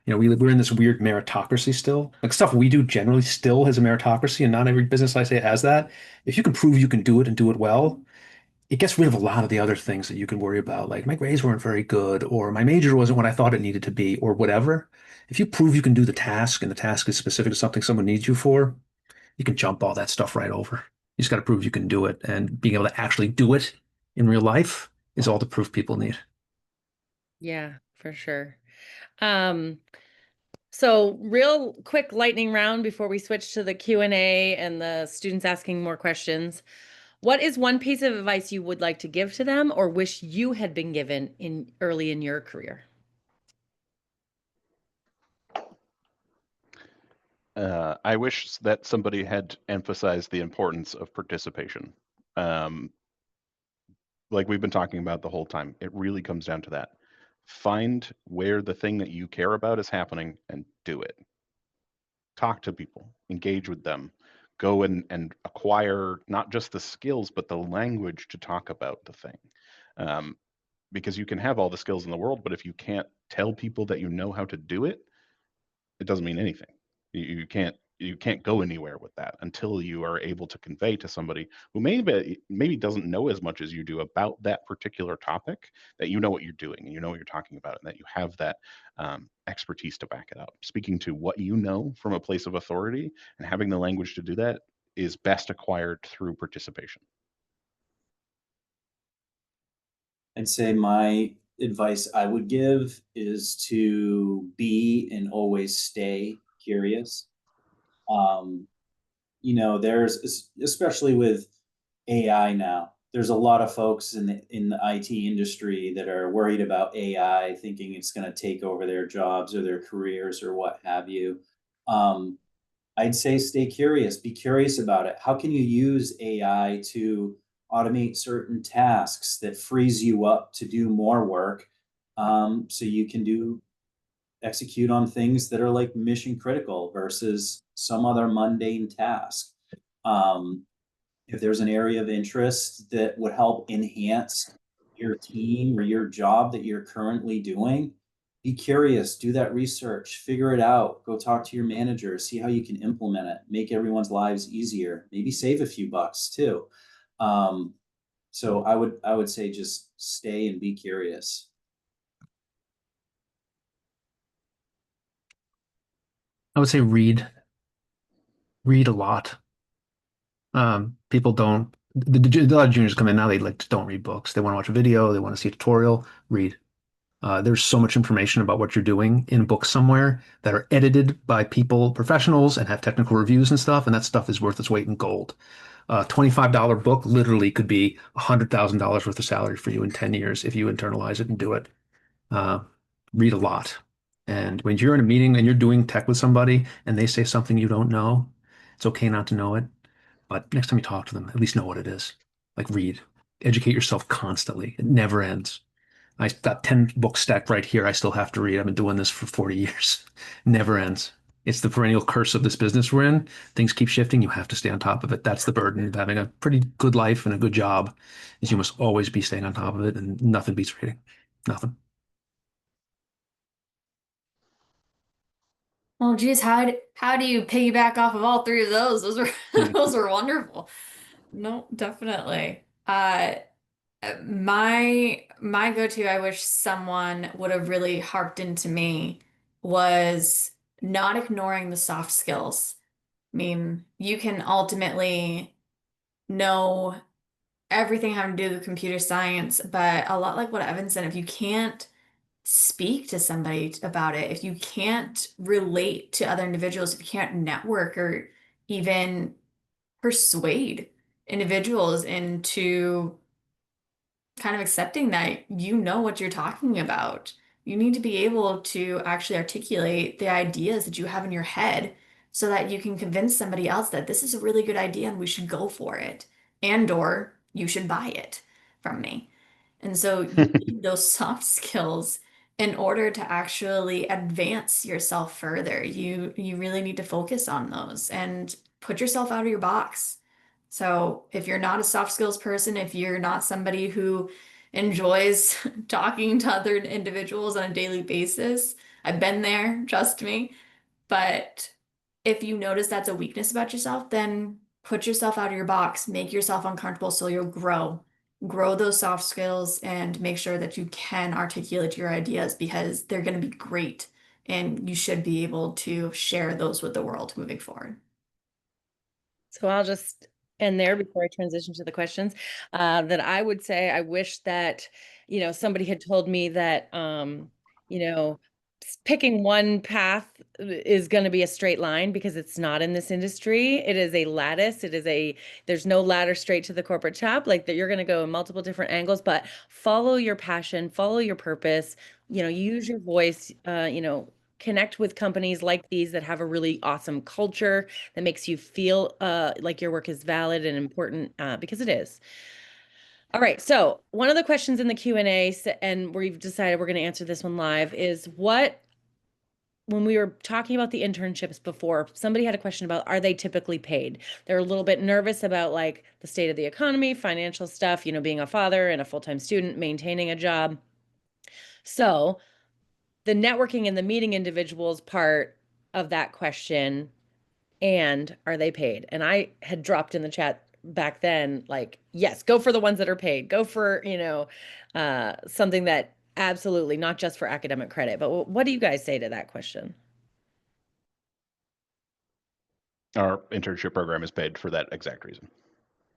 we're in this weird meritocracy still. Like stuff we do generally still has a meritocracy, and not every business I say has that. If you can prove you can do it and do it well, it gets rid of a lot of the other things that you can worry about, like my grades weren't very good, or my major wasn't what I thought it needed to be, or whatever. If you prove you can do the task and the task is specific to something someone needs you for, you can jump all that stuff right over. You just got to prove you can do it, and being able to actually do it in real life is all the proof people need. Yeah, for sure. Um, so real quick lightning round before we switch to the Q&A and the students asking more questions. What is one piece of advice you would like to give to them or wish you had been given early in your career? I wish that somebody had emphasized the importance of participation. Like we've been talking about the whole time, it really comes down to that. Find where the thing that you care about is happening and do it. Talk to people, engage with them, go and acquire not just the skills, but the language to talk about the thing. Um, because you can have all the skills in the world, but if you can't tell people that you know how to do it, it doesn't mean anything. You can't go anywhere with that until you are able to convey to somebody who maybe doesn't know as much as you do about that particular topic, that you know what you're doing and you know what you're talking about, and that you have that expertise to back it up. Speaking to what you know from a place of authority and having the language to do that is best acquired through participation. I'd say my advice I would give is to be and always stay curious. Um, there's, especially with AI now, there's a lot of folks in the IT industry that are worried about AI, thinking it's going to take over their jobs or their careers or what have you. Um, I'd say stay curious, be curious about it. How can you use AI to automate certain tasks that frees you up to do more work, so you can execute on things that are like mission critical versus some other mundane task. If there's an area of interest that would help enhance your team or your job that you're currently doing, be curious, do that research, figure it out, go talk to your manager, see how you can implement it, make everyone's lives easier, maybe save a few bucks too. So I would say just stay and be curious. I would say read a lot. People don't. A lot of juniors come in now. They like just don't read books. They want to watch a video. They want to see a tutorial. Read. There's so much information about what you're doing in books somewhere that are edited by people, professionals, and have technical reviews and stuff. And that stuff is worth its weight in gold. A $25 book literally could be $100,000 worth of salary for you in 10 years if you internalize it and do it. Uh, Read a lot. And when you're in a meeting and you're doing tech with somebody and they say something you don't know, it's okay not to know it. But next time you talk to them, at least know what it is. Like read, educate yourself constantly. It never ends. I got 10 books stacked right here. I still have to read. I've been doing this for 40 years. Never ends. It's the perennial curse of this business we're in. Things keep shifting. You have to stay on top of it. That's the burden of having a pretty good life and a good job, is you must always be staying on top of it, and nothing beats reading. Nothing. Well, geez, how do you piggyback off of all three of those? Those are those are wonderful. No, definitely. My go-to, I wish someone would have really harped into me, was not ignoring the soft skills. I mean, you can ultimately know everything having to do with computer science, but a lot like what Evan said, if you can't speak to somebody about it, if you can't relate to other individuals, if you can't network or even persuade individuals into kind of accepting that you know what you're talking about. You need to be able to actually articulate the ideas that you have in your head so that you can convince somebody else that this is a really good idea and we should go for it, and or you should buy it from me. And so you need those soft skills in order to actually advance yourself further. You really need to focus on those and put yourself out of your box. So if you're not a soft skills person, if you're not somebody who enjoys talking to other individuals on a daily basis, I've been there, trust me. But if you notice that's a weakness about yourself, then put yourself out of your box, make yourself uncomfortable so you'll grow. Grow those soft skills and make sure that you can articulate your ideas because they're going to be great and you should be able to share those with the world moving forward. So I'll just end there before I transition to the questions. That I would say I wish that, somebody had told me that, you know, picking one path is going to be a straight line, because it's not in this industry. It is a lattice. There's no ladder straight to the corporate top, like that you're going to go in multiple different angles, but follow your passion, follow your purpose, use your voice, connect with companies like these that have a really awesome culture that makes you feel like your work is valid and important, because it is. All right, so one of the questions in the Q&A, and we've decided we're going to answer this one live, is when we were talking about the internships before, somebody had a question about, are they typically paid? They're a little bit nervous about like the state of the economy, financial stuff, being a father and a full-time student, maintaining a job. So the networking and the meeting individuals part of that question, and are they paid? And I had dropped in the chat back then, like, yes, go for the ones that are paid. Go for, something that absolutely not just for academic credit. But what do you guys say to that question? Our internship program is paid for that exact reason.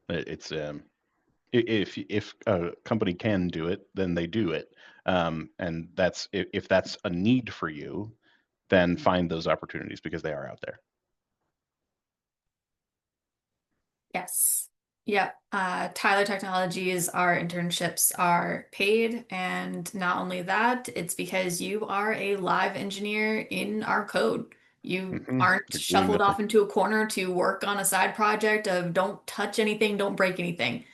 It's if a company can do it, then they do it, and that's if that's a need for you, then find those opportunities because they are out there. Yes. Yep. Tyler Technologies, our internships are paid. And not only that, it's because you are a live engineer in our code. You aren't You're gluing shuffled the off into a corner to work on a side project of don't touch anything, don't break anything.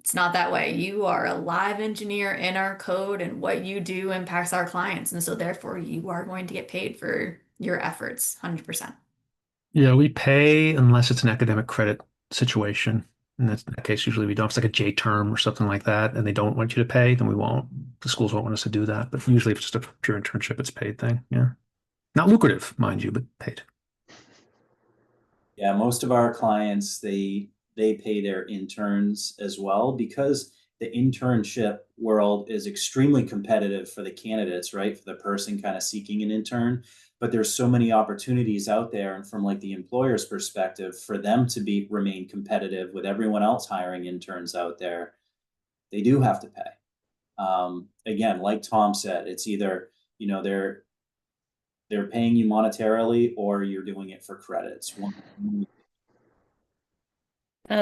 It's not that way. You are a live engineer in our code, and what you do impacts our clients. And so therefore you are going to get paid for your efforts 100%. Yeah, we pay unless it's an academic credit situation. In that case, usually we don't. If it's like a J term or something like that, and they don't want you to pay, then we won't. The schools won't want us to do that. But usually, if it's just a pure internship, it's a paid thing. Yeah, not lucrative, mind you, but paid. Yeah, most of our clients, they pay their interns as well because the internship world is extremely competitive for the candidates, right? For the person kind of seeking an intern. But there's so many opportunities out there, and from like the employer's perspective, for them to remain competitive with everyone else hiring interns out there, they do have to pay. Again, like Tom said, it's either, you know, they're paying you monetarily or you're doing it for credits.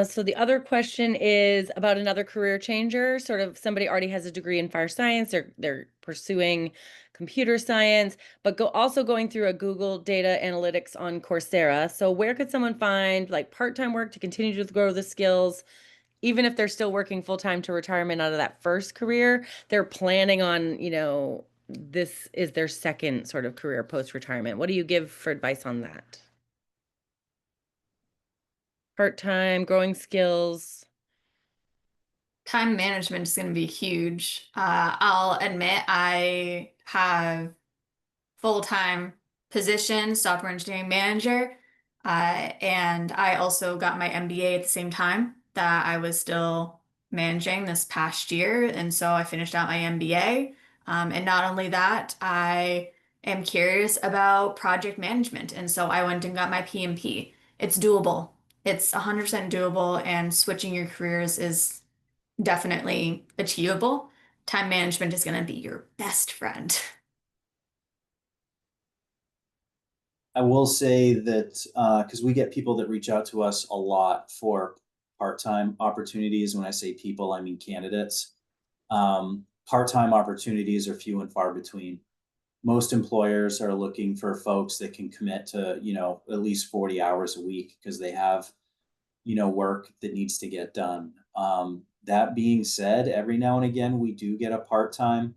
So the other question is about another career changer, sort of somebody already has a degree in fire science, or they're pursuing computer science, but also going through a Google data analytics on Coursera. So where could someone find like part-time work to continue to grow the skills, even if they're still working full-time to retirement out of that first career? They're planning on, this is their second sort of career post-retirement. What do you give for advice on that? Part-time, growing skills. Time management is going to be huge. I'll admit I have full-time position, software engineering manager, and I also got my MBA at the same time that I was still managing this past year, and so I finished out my MBA. And not only that, I am curious about project management, and so I went and got my PMP. It's doable. It's 100% doable, and switching your careers is definitely achievable. Time management is going to be your best friend. I will say that because we get people that reach out to us a lot for part-time opportunities. When I say people, I mean candidates. Part-time opportunities are few and far between. Most employers are looking for folks that can commit to, at least 40 hours a week because they have, work that needs to get done. That being said, every now and again, we do get a part-time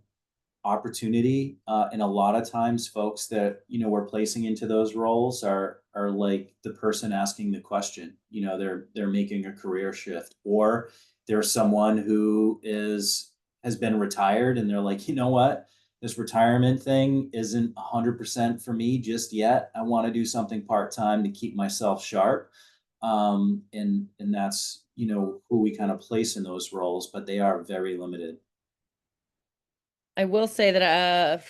opportunity. And a lot of times folks that, we're placing into those roles are like the person asking the question. They're making a career shift, or there's someone who has been retired and they're like, you know what? This retirement thing isn't 100% for me just yet. I want to do something part-time to keep myself sharp. And that's, who we kind of place in those roles, but they are very limited. I will say that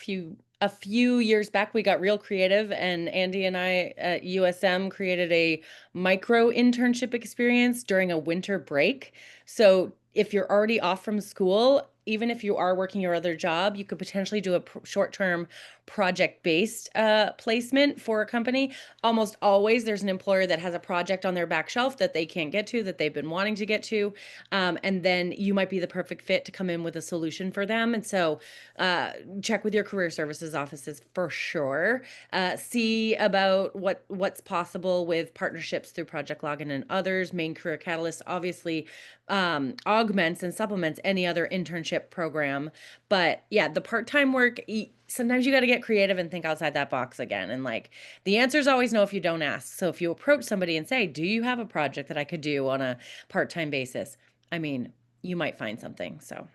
a few years back we got real creative, and Andy and I at USM created a micro internship experience during a winter break. So if you're already off from school, even if you are working your other job, you could potentially do a short-term project-based placement for a company. Almost always there's an employer that has a project on their back shelf that they can't get to, that they've been wanting to get to. And then you might be the perfect fit to come in with a solution for them. And so check with your career services offices for sure. See about what's possible with partnerships through Project Login and others. Maine Career Catalyst obviously augments and supplements any other internship program. But yeah, the part-time work, sometimes you got to get creative and think outside that box again. And like the answer is always no if you don't ask. So if you approach somebody and say, do you have a project that I could do on a part-time basis? I mean, you might find something. So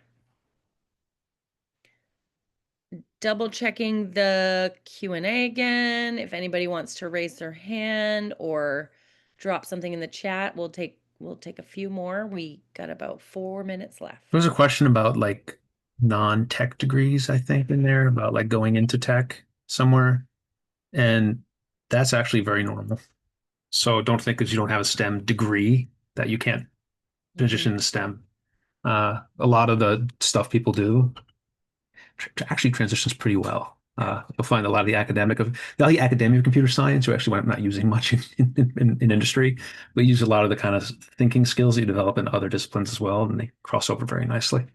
double checking the Q&A again. If anybody wants to raise their hand or drop something in the chat, we'll take a few more. We got about 4 minutes left. There's a question about like non-tech degrees, I think, in there about like going into tech somewhere. And that's actually very normal. So don't think that you don't have a STEM degree that you can't transition to STEM. A lot of the stuff people do actually transitions pretty well. You'll find a lot of the academic computer science, who actually wind up not using much in industry, but use a lot of the kind of thinking skills that you develop in other disciplines as well, and they cross over very nicely.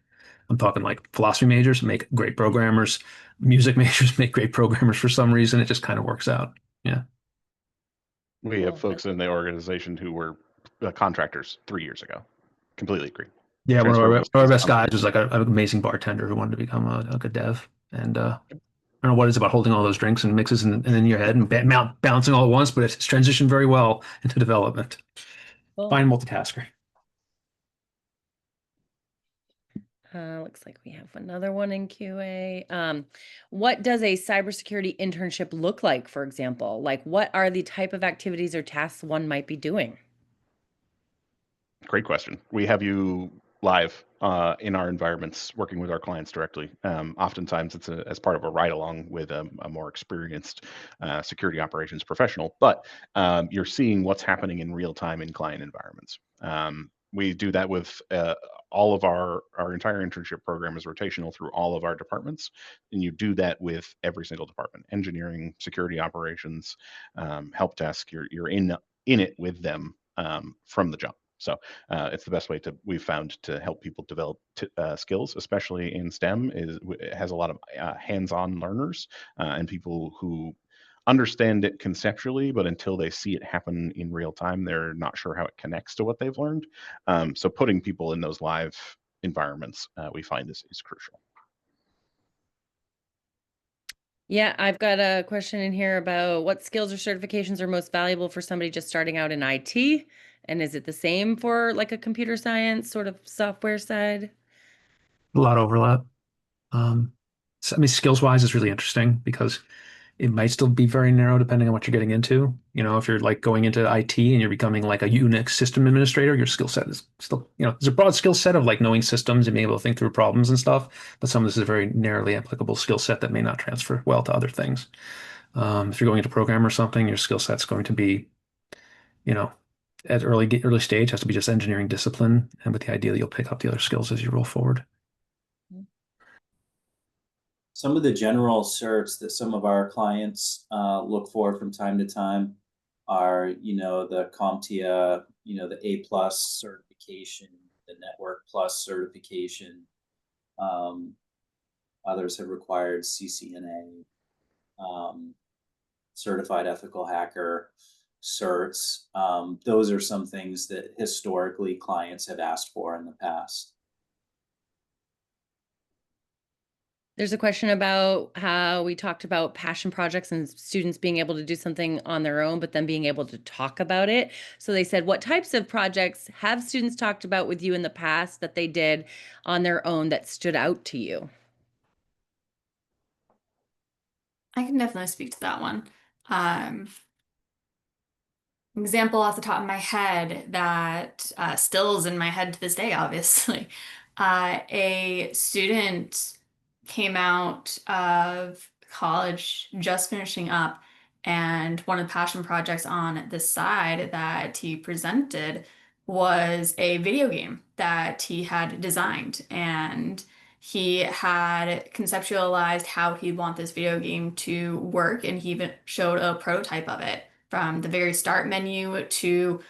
I'm talking like philosophy majors make great programmers, music majors make great programmers for some reason. It just kind of works out. Yeah. We have folks in the organization who were contractors 3 years ago. Completely agree. Yeah, transferable one of our skills best come from. guys was like an amazing bartender who wanted to become a good dev. And I don't know what it's about holding all those drinks and mixes in your head and balancing all at once, but it's transitioned very well into development. Cool. Fine multitasker. Looks like we have another one in QA. What does a cybersecurity internship look like, for example? Like, what are the type of activities or tasks one might be doing? Great question. We have you live in our environments, working with our clients directly. Oftentimes, it's as part of a ride along with a more experienced security operations professional, but you're seeing what's happening in real time in client environments. We do that with all of our entire internship program is rotational through all of our departments, and you do that with every single department: engineering, security operations, help desk. You're in it with them from the jump. So it's the best way we've found to help people develop skills, especially in STEM. It has a lot of hands-on learners and people who understand it conceptually, but until they see it happen in real time, they're not sure how it connects to what they've learned. So putting people in those live environments, we find is crucial. Yeah, I've got a question in here about what skills or certifications are most valuable for somebody just starting out in IT? And is it the same for like a computer science sort of software side? A lot of overlap. So, I mean, skills wise, it's really interesting because it might still be very narrow depending on what you're getting into. You know, if you're like going into IT and you're becoming like a Unix system administrator, your skill set is still, there's a broad skill set of like knowing systems and being able to think through problems and stuff. But some of this is a very narrowly applicable skill set that may not transfer well to other things. If you're going into program or something, your skill set's going to be, you know, at early stage has to be just engineering discipline, and with the idea that you'll pick up the other skills as you roll forward. Some of the general certs that some of our clients look for from time to time are, the CompTIA, the A+ certification, the Network Plus certification. Others have required CCNA, Certified Ethical Hacker certs. Those are some things that historically clients have asked for in the past. There's a question about how we talked about passion projects and students being able to do something on their own, but then being able to talk about it. So they said, what types of projects have students talked about with you in the past that they did on their own that stood out to you? I can definitely speak to that one. Example off the top of my head that still is in my head to this day, obviously. A student came out of college just finishing up, and one of the passion projects on the side that he presented was a video game that he had designed. And he had conceptualized how he'd want this video game to work, and he even showed a prototype of it from the very start menu to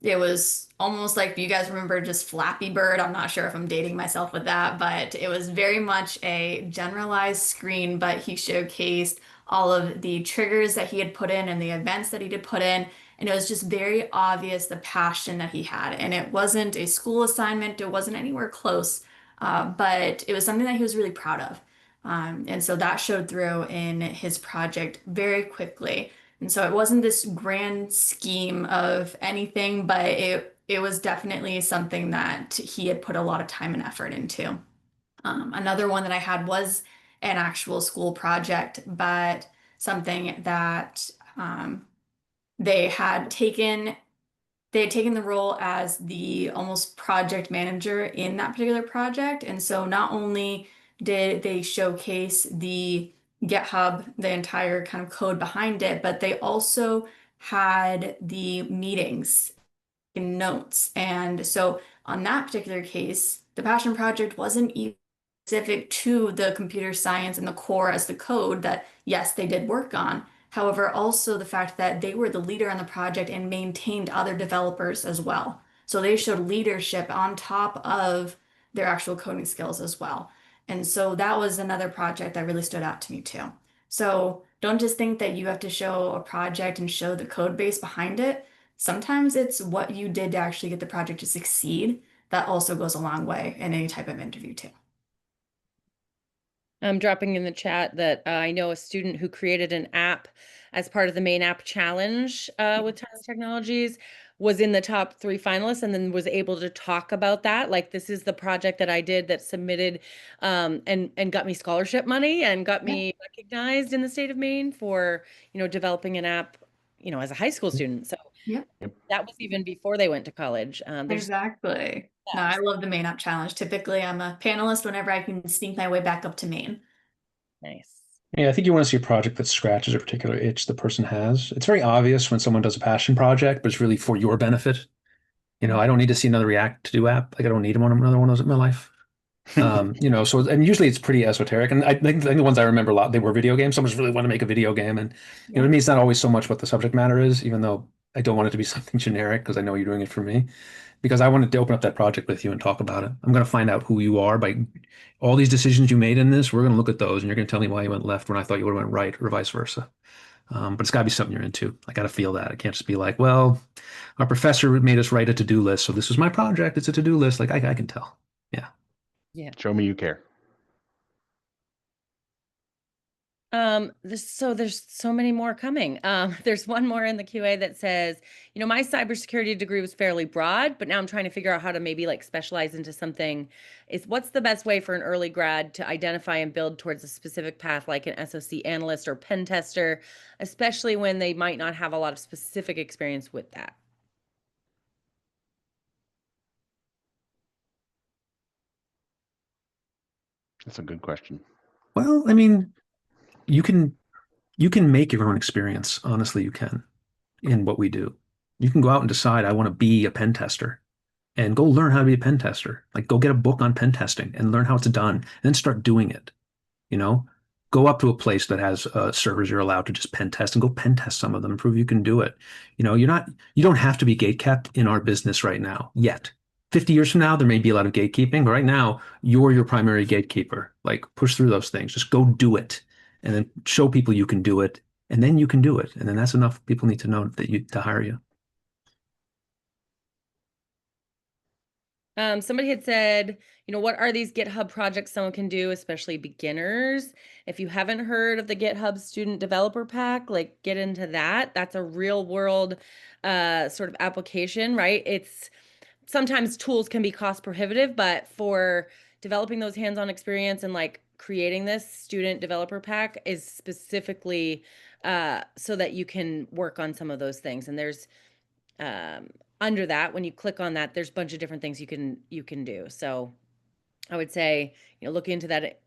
it was almost like you guys remember just Flappy Bird. I'm not sure if I'm dating myself with that, but it was very much a generalized screen, but he showcased all of the triggers that he had put in and the events that he did put in. And it was just very obvious the passion that he had. And it wasn't a school assignment, it wasn't anywhere close, but it was something that he was really proud of. And so that showed through in his project very quickly. And so it wasn't this grand scheme of anything, but it was definitely something that he had put a lot of time and effort into. Another one that I had was an actual school project, but something that they had taken they had taken the role as the almost project manager in that particular project. And so not only did they showcase the GitHub, the entire kind of code behind it, but they also had the meetings in notes. And so on that particular case, the passion project wasn't even specific to the computer science and the core as the code that, yes, they did work on. However, also the fact that they were the leader on the project and maintained other developers as well. So they showed leadership on top of their actual coding skills as well. And so that was another project that really stood out to me too. So don't just think that you have to show a project and show the code base behind it. Sometimes it's what you did to actually get the project to succeed that also goes a long way in any type of interview too. I'm dropping in the chat that I know a student who created an app as part of the Maine App Challenge with Tyler Technologies, was in the top 3 finalists, and then was able to talk about that. Like, this is the project that I did that submitted and got me scholarship money and got me recognized in the state of Maine for, developing an app, as a high school student. So Yep. that was even before they went to college. Exactly. No, I love the Maine App Challenge. Typically, I'm a panelist whenever I can sneak my way back up to Maine. Nice. Yeah, I think you want to see a project that scratches a particular itch the person has. It's very obvious when someone does a passion project, but it's really for your benefit. I don't need to see another React to do app. Like, I don't need another one of those in my life. So, and usually it's pretty esoteric. And I think the ones I remember a lot, they were video games. Someone just really want to make a video game. And, to me, it's not always so much what the subject matter is, even though I don't want it to be something generic because I know you're doing it for me. Because I wanted to open up that project with you and talk about it. I'm going to find out who you are by all these decisions you made in this. We're going to look at those and you're going to tell me why you went left when I thought you would have went right, or vice versa. But it's got to be something you're into. I got to feel that. It can't just be like, well, our professor made us write a to-do list, so this was my project. It's a to-do list. Like, I can tell. Yeah. Yeah. Show me you care. There's so many more coming. There's one more in the QA that says, my cybersecurity degree was fairly broad, but now I'm trying to figure out how to maybe like specialize into something. What's the best way for an early grad to identify and build towards a specific path, like an SOC analyst or pen tester, especially when they might not have a lot of specific experience with that? That's a good question. Well, I mean, you can make your own experience. Honestly, you can in what we do. You can go out and decide, I want to be a pen tester, and go learn how to be a pen tester. Like, go get a book on pen testing and learn how it's done, and then start doing it. Go up to a place that has servers you're allowed to just pen test, and go pen test some of them and prove you can do it. You don't have to be gatekept in our business right now yet. 50 years from now, there may be a lot of gatekeeping, but right now, you're your primary gatekeeper. Like, push through those things. Just go do it, and then show people you can do it, and then you can do it. And then that's enough. People need to know to hire you. Somebody had said, what are these GitHub projects someone can do, especially beginners? If you haven't heard of the GitHub Student Developer Pack, like, get into that. That's a real world sort of application, right? Sometimes tools can be cost prohibitive, but for developing those hands-on experience and like creating this student developer pack is specifically so that you can work on some of those things. And there's under that, when you click on that, there's a bunch of different things you can do. So I would say, look into that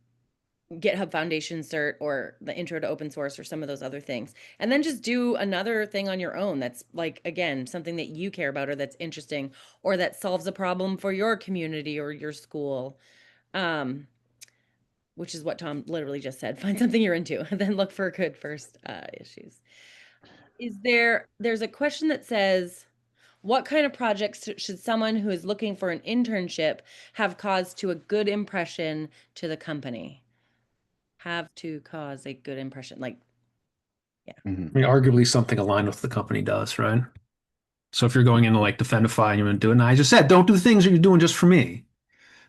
GitHub Foundation cert or the intro to open source or some of those other things. And then just do another thing on your own that's like, again, something that you care about or that's interesting or that solves a problem for your community or your school. Which is what Tom literally just said. Find something you're into and then look for good first issues. There's a question that says, what kind of projects should someone who is looking for an internship have caused to a good impression to the company? Have to cause a good impression. Like, yeah. I mean, arguably something aligned with what the company does, right? So if you're going into like Defendify and you're going to do it, and I just said, don't do things that you're doing just for me.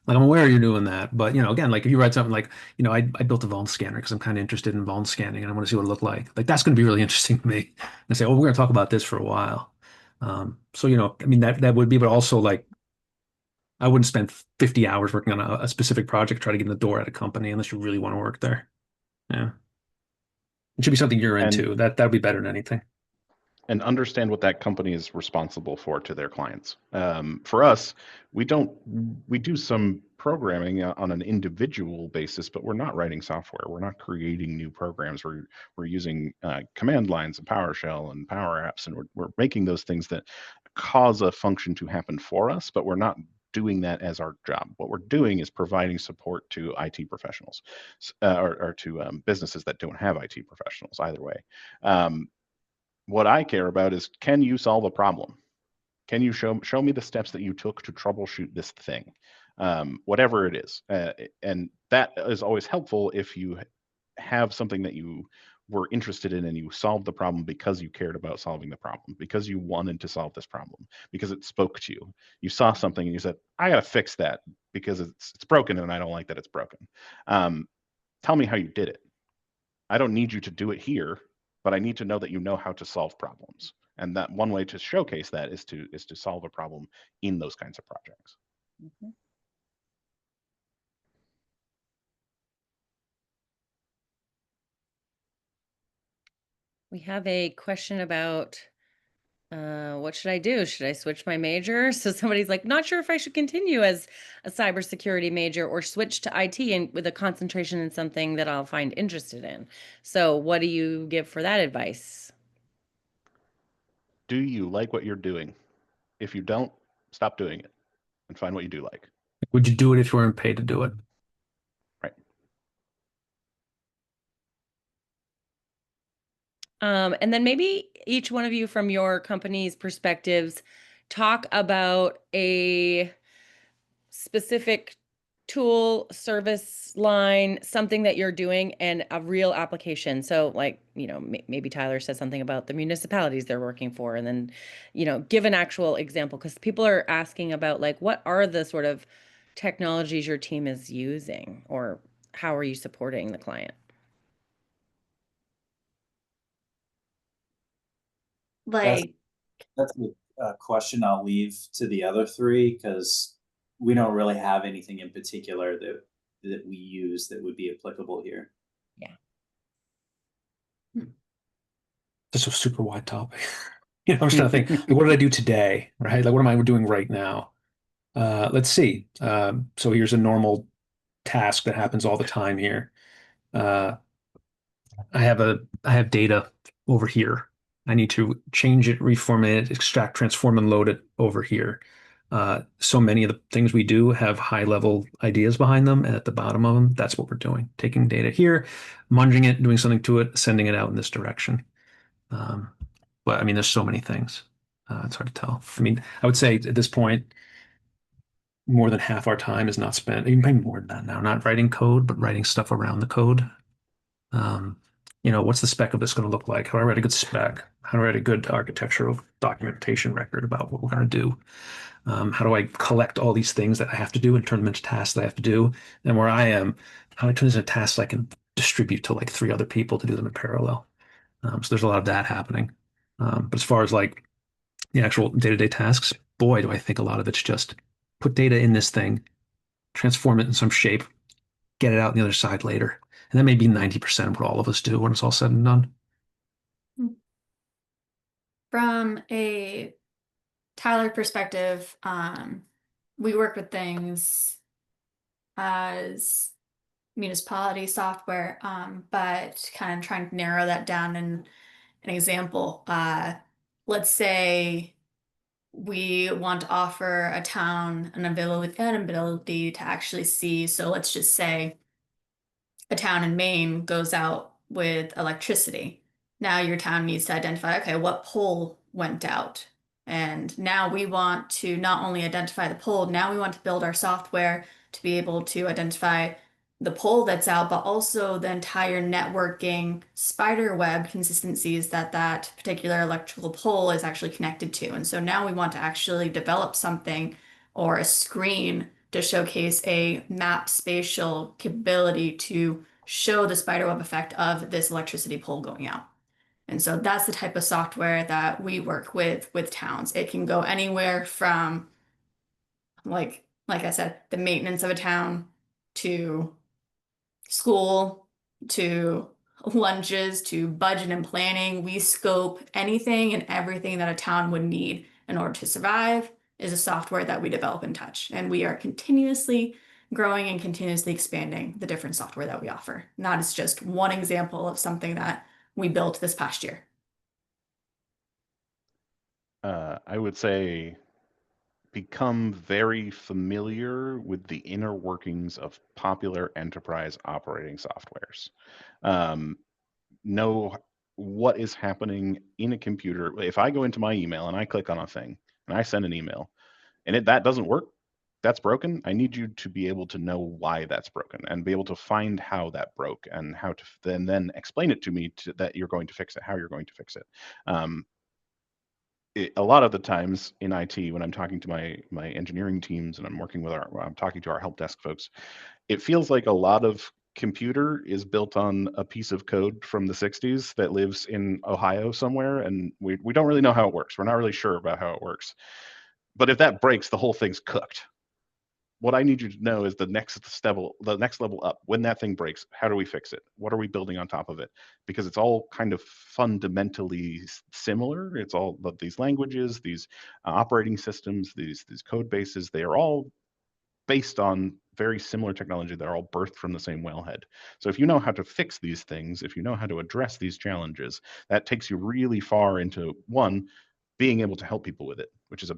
Like, I'm aware you're doing that, but again, like if you write something like, I built a vuln scanner because I'm kind of interested in vuln scanning and I want to see what it looked like. Like, that's going to be really interesting to me. And say, oh, we're going to talk about this for a while. So I mean that would be, but also like, I wouldn't spend 50 hours working on a specific project, try to get in the door at a company unless you really want to work there. Yeah, it should be something you're into. That'd be better than anything. And understand what that company is responsible for to their clients. For us, we do some programming on an individual basis, but we're not writing software. We're not creating new programs. We're using command lines and PowerShell and Power Apps, and we're making those things that cause a function to happen for us, but we're not doing that as our job. What we're doing is providing support to IT professionals or to businesses that don't have IT professionals, either way. What I care about is, can you solve a problem? Can you show me the steps that you took to troubleshoot this thing, whatever it is? And that is always helpful if you have something that you were interested in, and you solved the problem because you cared about solving the problem, because you wanted to solve this problem, because it spoke to you. You saw something and you said, I got to fix that because it's broken and I don't like that it's broken. Tell me how you did it. I don't need you to do it here, but I need to know that you know how to solve problems. And that one way to showcase that is to solve a problem in those kinds of projects. Mhm. We have a question about what should I do? Should I switch my major? So somebody's like, not sure if I should continue as a cybersecurity major or switch to IT and with a concentration in something that I'll find interested in. So what do you give for that advice? Do you like what you're doing? If you don't, stop doing it and find what you do like. Would you do it if you weren't paid to do it? Right. And then maybe each one of you from your company's perspectives talk about a specific tool, service line, something that you're doing and a real application. So like, maybe Tyler said something about the municipalities they're working for, and then, give an actual example, because people are asking about like, what are the sort of technologies your team is using, or how are you supporting the client? Like, That's a question I'll leave to the other three, because we don't really have anything in particular that we use that would be applicable here. Yeah. That's a super wide topic. I'm just trying to think, like, what did I do today, right? Like, what am I doing right now? Let's see. So here's a normal task that happens all the time here. Uh, I have data over here. I need to change it, reformat it, extract, transform, and load it over here. So many of the things we do have high level ideas behind them, and at the bottom of them, that's what we're doing. Taking data here, munging it, doing something to it, sending it out in this direction. Um, but I mean, there's so many things. It's hard to tell. I mean, I would say at this point, more than half our time is not spent, even maybe more than that now, not writing code, but writing stuff around the code. Um, what's the spec of this going to look like? How do I write a good spec? How do I write a good architectural documentation record about what we're going to do? How do I collect all these things that I have to do and turn them into tasks that I have to do? And where I am, how do I turn these into tasks I can distribute to like 3 other people to do them in parallel? So there's a lot of that happening. But as far as like the actual day-to-day tasks, boy, do I think a lot of it's just put data in this thing, transform it in some shape, get it out on the other side later. And that may be 90% of what all of us do when it's all said and done. from a Tyler perspective, we work with things as municipality software, but kind of trying to narrow that down in an example. Let's say we want to offer a town an ability to actually see. So let's just say a town in Maine goes out with electricity. Now your town needs to identify, okay, what pole went out? And now we want to not only identify the pole, now we want to build our software to be able to identify the pole that's out, but also the entire networking spider web consistencies that that particular electrical pole is actually connected to. And so now we want to actually develop something or a screen to showcase a map spatial capability to show the spiderweb effect of this electricity pole going out. And so that's the type of software that we work with towns. It can go anywhere from like I said, the maintenance of a town to school to lunches to budget and planning. We scope anything and everything that a town would need in order to survive is a software that we develop and touch. And we are continuously growing and continuously expanding the different software that we offer. Not as just one example of something that we built this past year. I would say become very familiar with the inner workings of popular enterprise operating softwares. Know what is happening in a computer. If I go into my email and I click on a thing and I send an email and that doesn't work, that's broken, I need you to be able to know why that's broken and be able to find how that broke and how to then explain it to me that you're going to fix it, how you're going to fix it. A lot of the times in IT, when I'm talking to my engineering teams and I'm talking to our help desk folks, it feels like a lot of computer is built on a piece of code from the 60s that lives in Ohio somewhere, and we don't really know how it works. We're not really sure about how it works. But if that breaks, the whole thing's cooked. What I need you to know is the next level up. When that thing breaks, how do we fix it? What are we building on top of it? Because it's all kind of fundamentally similar. It's all but these languages, these operating systems, these code bases. They are all based on very similar technology that are all birthed from the same wellhead. So if you know how to fix these things, if you know how to address these challenges, that takes you really far into one, being able to help people with it, which is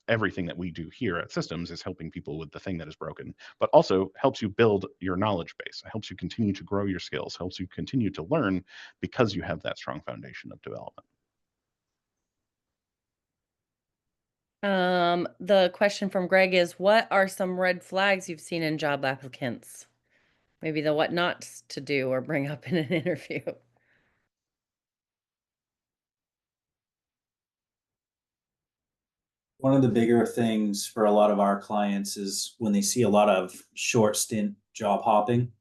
everything that we do here at Systems is helping people with the thing that is broken, but also helps you build your knowledge base, helps you continue to grow your skills, helps you continue to learn because you have that strong foundation of development. The question from Greg is, what are some red flags you've seen in job applicants? Maybe the what not to do or bring up in an interview. One of the bigger things for a lot of our clients is when they see a lot of short stint job hopping,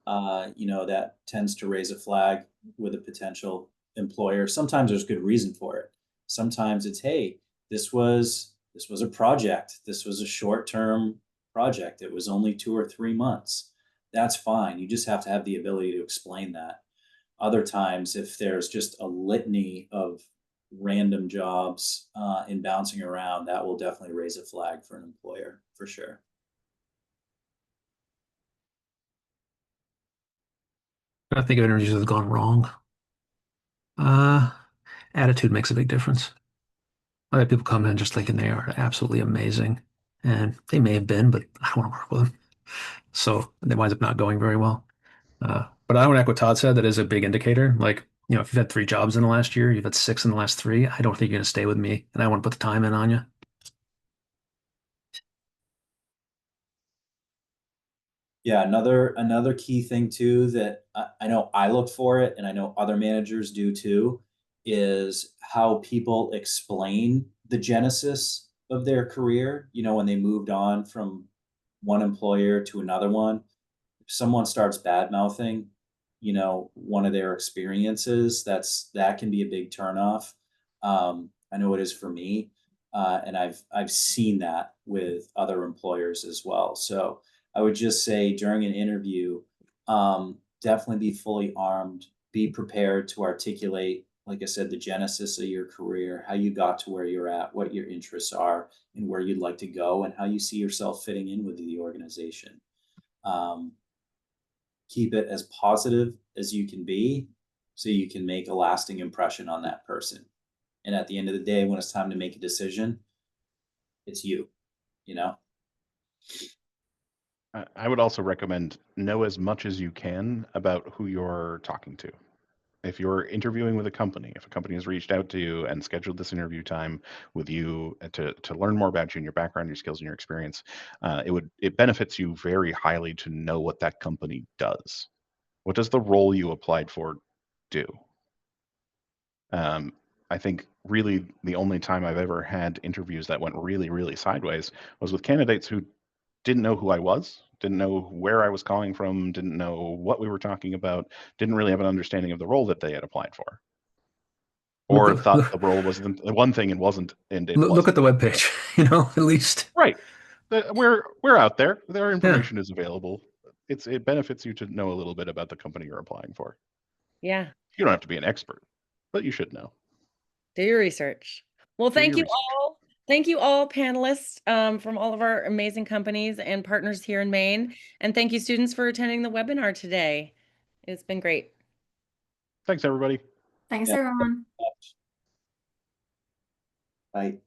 that tends to raise a flag with a potential employer. Sometimes there's good reason for it. Sometimes it's, hey, this was a project. This was a short-term project. It was only 2 or 3 months. That's fine. You just have to have the ability to explain that. Other times, if there's just a litany of random jobs and bouncing around, that will definitely raise a flag for an employer, for sure. I think of interviews that have gone wrong. Attitude makes a big difference. I have people come in just thinking they are absolutely amazing, and they may have been, but I don't want to work with them. So they wind up not going very well. But I would echo what Todd said. That is a big indicator. Like, if you've had 3 jobs in the last year, you've had 6 in the last 3, I don't think you're going to stay with me, and I want to put the time in on you. Yeah, another key thing too that I know I look for it, and I know other managers do too, is how people explain the genesis of their career. When they moved on from one employer to another one, if someone starts bad mouthing, one of their experiences, that can be a big turnoff. I know it is for me, and I've seen that with other employers as well. So I would just say during an interview, definitely be fully armed, be prepared to articulate, like I said, the genesis of your career, how you got to where you're at, what your interests are, and where you'd like to go, and how you see yourself fitting in with the organization. Keep it as positive as you can be so you can make a lasting impression on that person. And at the end of the day, when it's time to make a decision, it's you, you know? I would also recommend know as much as you can about who you're talking to. If you're interviewing with a company, if a company has reached out to you and scheduled this interview time with you to learn more about you and your background, your skills, and your experience, it benefits you very highly to know what that company does. What does the role you applied for do? I think really the only time I've ever had interviews that went really, really sideways was with candidates who didn't know who I was, didn't know where I was calling from, didn't know what we were talking about, didn't really have an understanding of the role that they had applied for, or Look, thought the role was the one thing and wasn't, and it look wasn't. at the webpage, at least. Right. We're out there. Their Yeah. information is available. It benefits you to know a little bit about the company you're applying for. Yeah. You don't have to be an expert, but you should know. Do your research. Well, Do thank your you research. all. Thank you all panelists from all of our amazing companies and partners here in Maine. And thank you students for attending the webinar today. It's been great. Thanks, everybody. Thanks, Yeah. everyone. Bye.